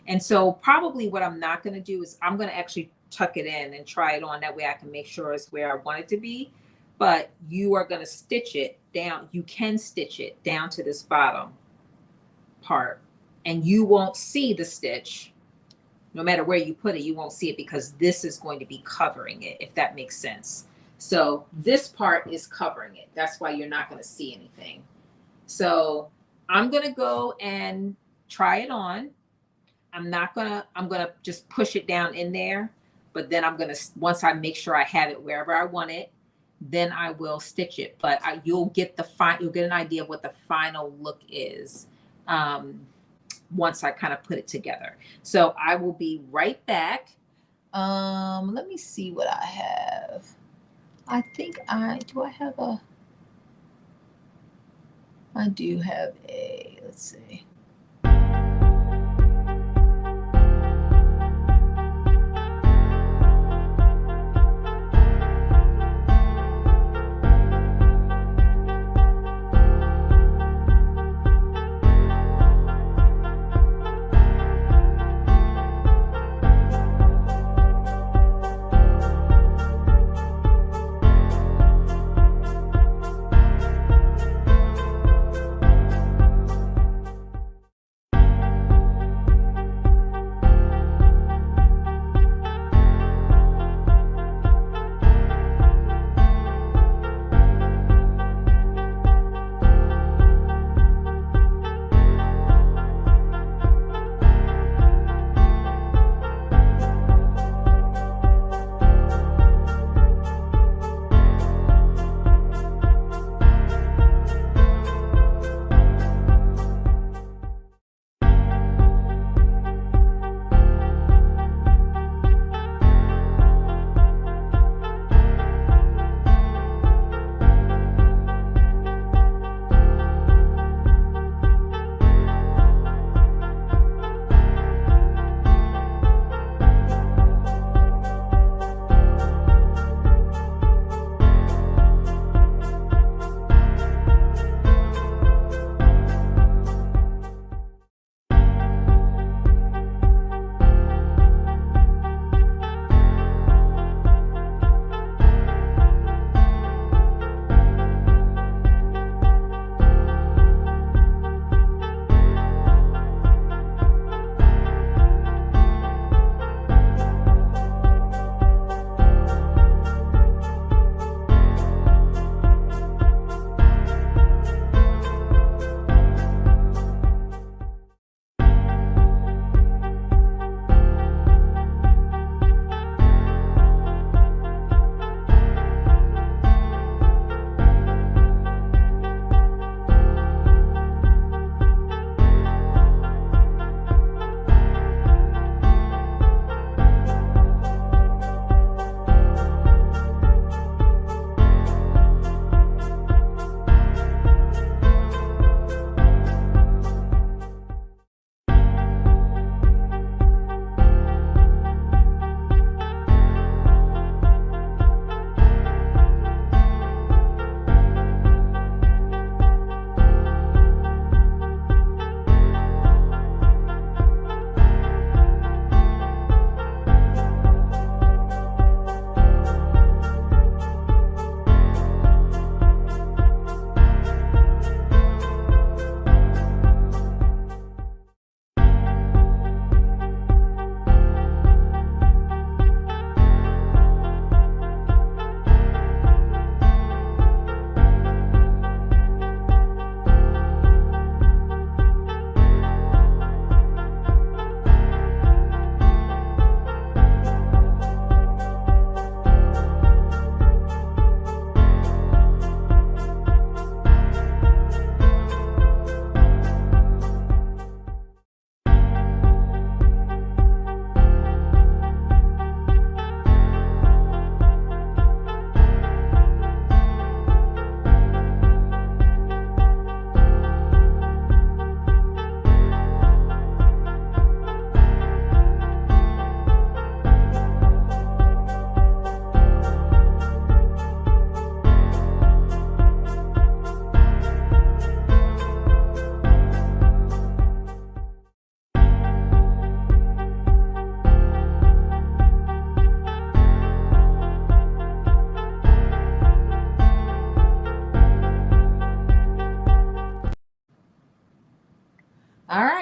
And so probably what I'm not going to do is I'm going to actually tuck it in and try it on. That way I can make sure it's where I want it to be. But you are going to stitch it down. You can stitch it down to this bottom part, and you won't see the stitch. No matter where you put it, you won't see it because this is going to be covering it, if that makes sense. So this part is covering it. That's why you're not going to see anything. So I'm going to go and try it on. I'm going to just push it down in there, but then I'm going to, once I make sure I have it wherever I want it, then I will stitch it. But you'll get an idea of what the final look is once I kind of put it together. So I will be right back. Let me see what I have. I think I do have a, let's see.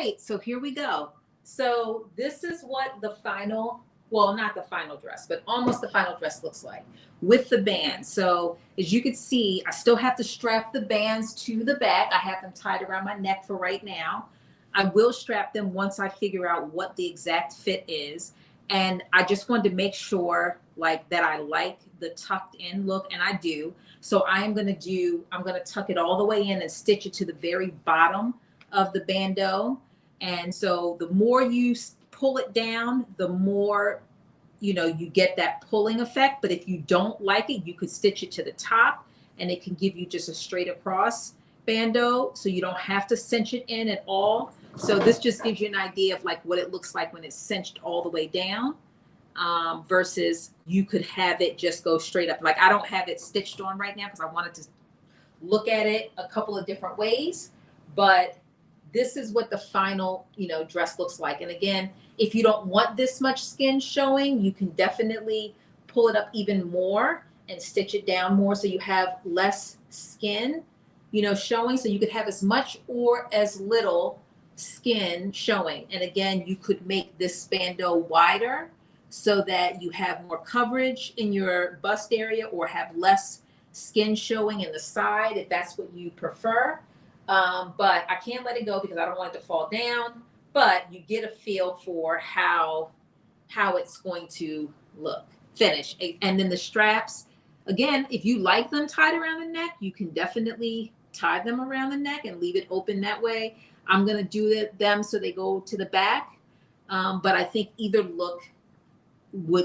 right, so here we go. So this is what the final, well, not the final dress, but almost the final dress looks like with the bands. So as you can see, I still have to strap the bands to the back. I have them tied around my neck for right now. I will strap them once I figure out what the exact fit is. And I just wanted to make sure like that I like the tucked in look, and I do. So I'm going to tuck it all the way in and stitch it to the very bottom of the bandeau. And so the more you pull it down, the more, you know, you get that pulling effect. But if you don't like it, you could stitch it to the top and it can give you just a straight across bandeau. So you don't have to cinch it in at all. So this just gives you an idea of like what it looks like when it's cinched all the way down, versus you could have it just go straight up. Like I don't have it stitched on right now because I wanted to look at it a couple of different ways, but this is what the final, you know, dress looks like. And again, if you don't want this much skin showing, you can definitely pull it up even more and stitch it down more so you have less skin, you know, showing. So you could have as much or as little skin showing. And again, you could make this bandeau wider so that you have more coverage in your bust area or have less skin showing in the side if that's what you prefer. But I can't let it go because I don't want it to fall down, but you get a feel for how it's going to look finish. And then the straps, again, if you like them tied around the neck, you can definitely tie them around the neck and leave it open that way. I'm going to do them so they go to the back. But I think either look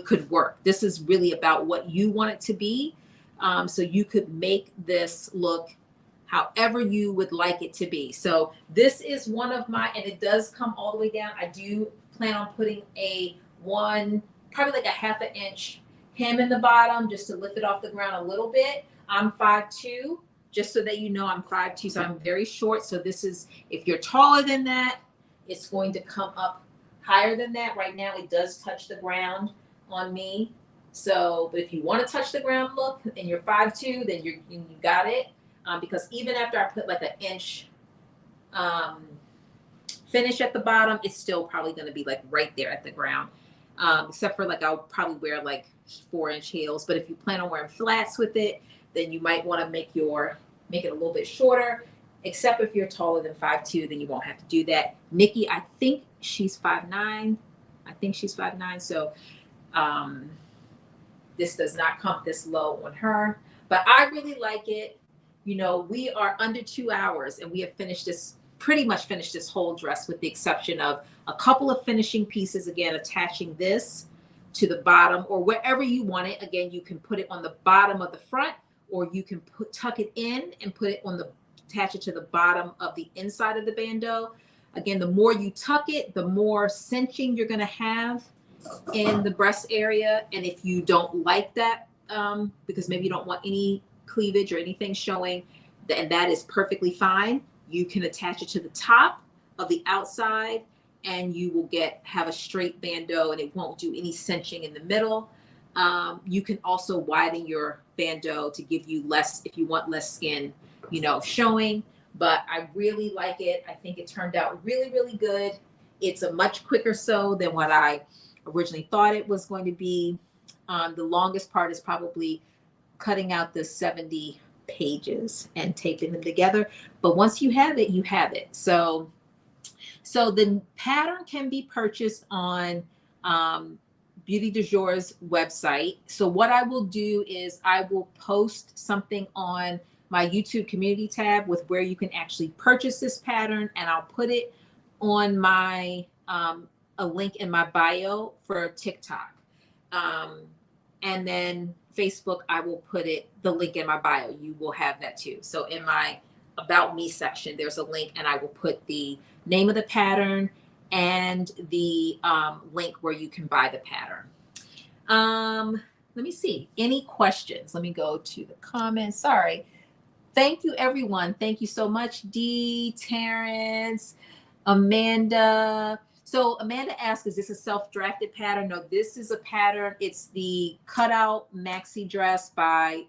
could work. This is really about what you want it to be. So you could make this look however you would like it to be. So this is one of my, and it does come all the way down. I do plan on putting probably like a ½ inch hem in the bottom just to lift it off the ground a little bit. I'm 5'2", just so that you know I'm 5'2", so I'm very short. So this is, if you're taller than that, it's going to come up higher than that. Right now it does touch the ground on me. So, but if you want to touch the ground look and you're 5'2", then you got it. Because even after I put like an inch finish at the bottom, it's still probably going to be like right there at the ground. Except for like I'll probably wear like 4-inch heels. But if you plan on wearing flats with it, then you might want to make it a little bit shorter. Except if you're taller than 5'2", then you won't have to do that. Nikki, I think she's 5'9". So this does not come this low on her. But I really like it. You know, we are under 2 hours and we have pretty much finished this whole dress with the exception of a couple of finishing pieces. Again, attaching this to the bottom or wherever you want it. Again, you can put it on the bottom of the front, or you can tuck it in and attach it to the bottom of the inside of the bandeau. Again, the more you tuck it, the more cinching you're going to have in the breast area. And if you don't like that, because maybe you don't want any cleavage or anything showing, and that is perfectly fine, you can attach it to the top of the outside and you will have a straight bandeau and it won't do any cinching in the middle. You can also widen your bandeau to give you less, if you want less skin, you know, showing. But I really like it. I think it turned out really, really good. It's a much quicker sew than what I originally thought it was going to be. The longest part is probably cutting out the 70 pages and taping them together. But once you have it, you have it. So the pattern can be purchased on Beaute J'adore's website. So what I will do is I will post something on my YouTube community tab with where you can actually purchase this pattern, and I'll put it on my a link in my bio for TikTok. And then Facebook, I will put the link in my bio. You will have that too. So in my About Me section, there's a link, and I will put the name of the pattern and the link where you can buy the pattern. Let me see. Any questions? Let me go to the comments. Sorry. Thank you, everyone. Thank you so much. Dee, Terrence, Amanda. So Amanda asked, is this a self-drafted pattern? No, this is a pattern. It's the cutout maxi dress by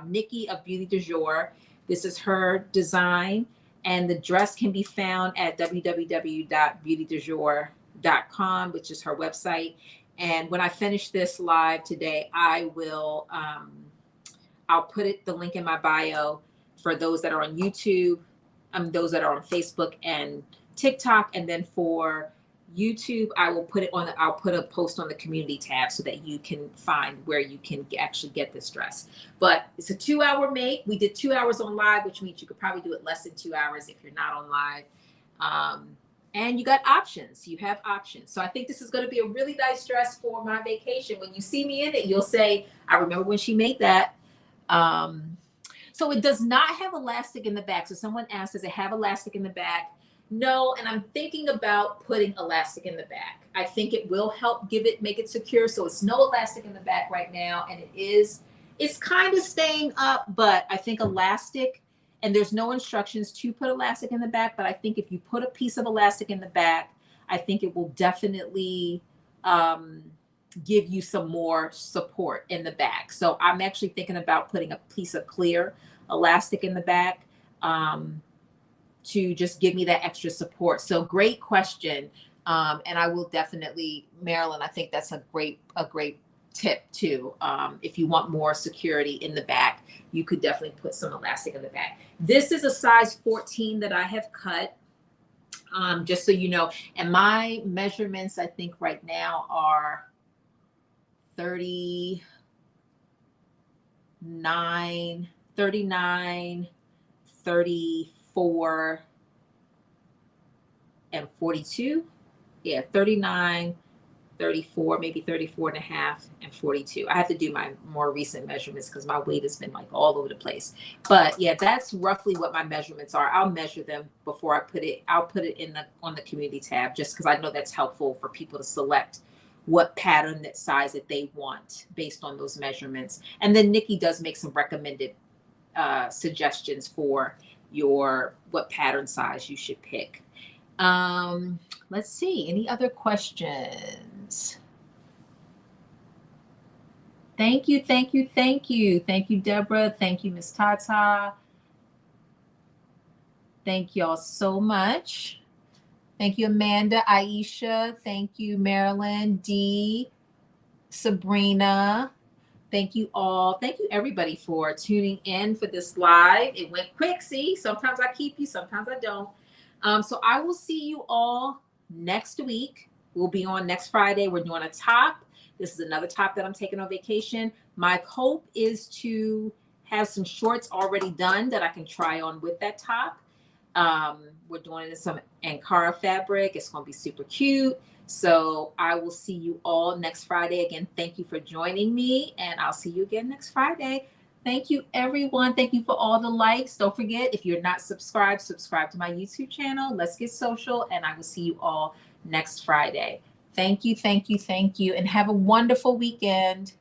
Nikki of Beaute J'adore. This is her design. And the dress can be found at www.beautedejour.com, which is her website. And when I finish this live today, I will, I'll put the link in my bio for those that are on YouTube, those that are on Facebook and TikTok. And then for YouTube, I'll put a post on the community tab so that you can find where you can actually get this dress. But it's a 2-hour make. We did 2 hours on live, which means you could probably do it less than 2 hours if you're not on live. And you got options. You have options. So I think this is going to be a really nice dress for my vacation. When you see me in it, you'll say, I remember when she made that. So it does not have elastic in the back. So someone asked, does it have elastic in the back? No, and I'm thinking about putting elastic in the back. I think it will help make it secure. So it's no elastic in the back right now. And it's kind of staying up, but I think elastic, and there's no instructions to put elastic in the back, but I think if you put a piece of elastic in the back, I think it will definitely give you some more support in the back. So I'm actually thinking about putting a piece of clear elastic in the back to just give me that extra support. So great question. And I will definitely, Marilyn, I think that's a great tip too. If you want more security in the back, you could definitely put some elastic in the back. This is a size 14 that I have cut, just so you know. And my measurements, I think right now are 39, 34, and 42. Yeah, 39, 34, maybe 34 and a half, and 42. I have to do my more recent measurements because my weight has been like all over the place. But yeah, that's roughly what my measurements are. I'll measure them before I put it. I'll put it on the community tab just because I know that's helpful for people to select what pattern, that size that they want based on those measurements. And then Nikki does make some recommended suggestions for what pattern size you should pick. Let's see, any other questions? Thank you, Deborah. Thank you, Miss Tata. Thank y'all so much. Thank you, Amanda, Aisha. Thank you, Marilyn, Dee, Sabrina. Thank you all. Thank you, everybody, for tuning in for this live. It went quick. See, sometimes I keep you, sometimes I don't. So I will see you all next week. We'll be on next Friday. We're doing a top. This is another top that I'm taking on vacation. My hope is to have some shorts already done that I can try on with that top. We're doing it in some Ankara fabric. It's going to be super cute. So I will see you all next Friday. Again, thank you for joining me, and I'll see you again next Friday. Thank you, everyone. Thank you for all the likes. Don't forget, if you're not subscribed, subscribe to my YouTube channel. Let's Get Social, and I will see you all next Friday. Thank you, and have a wonderful weekend.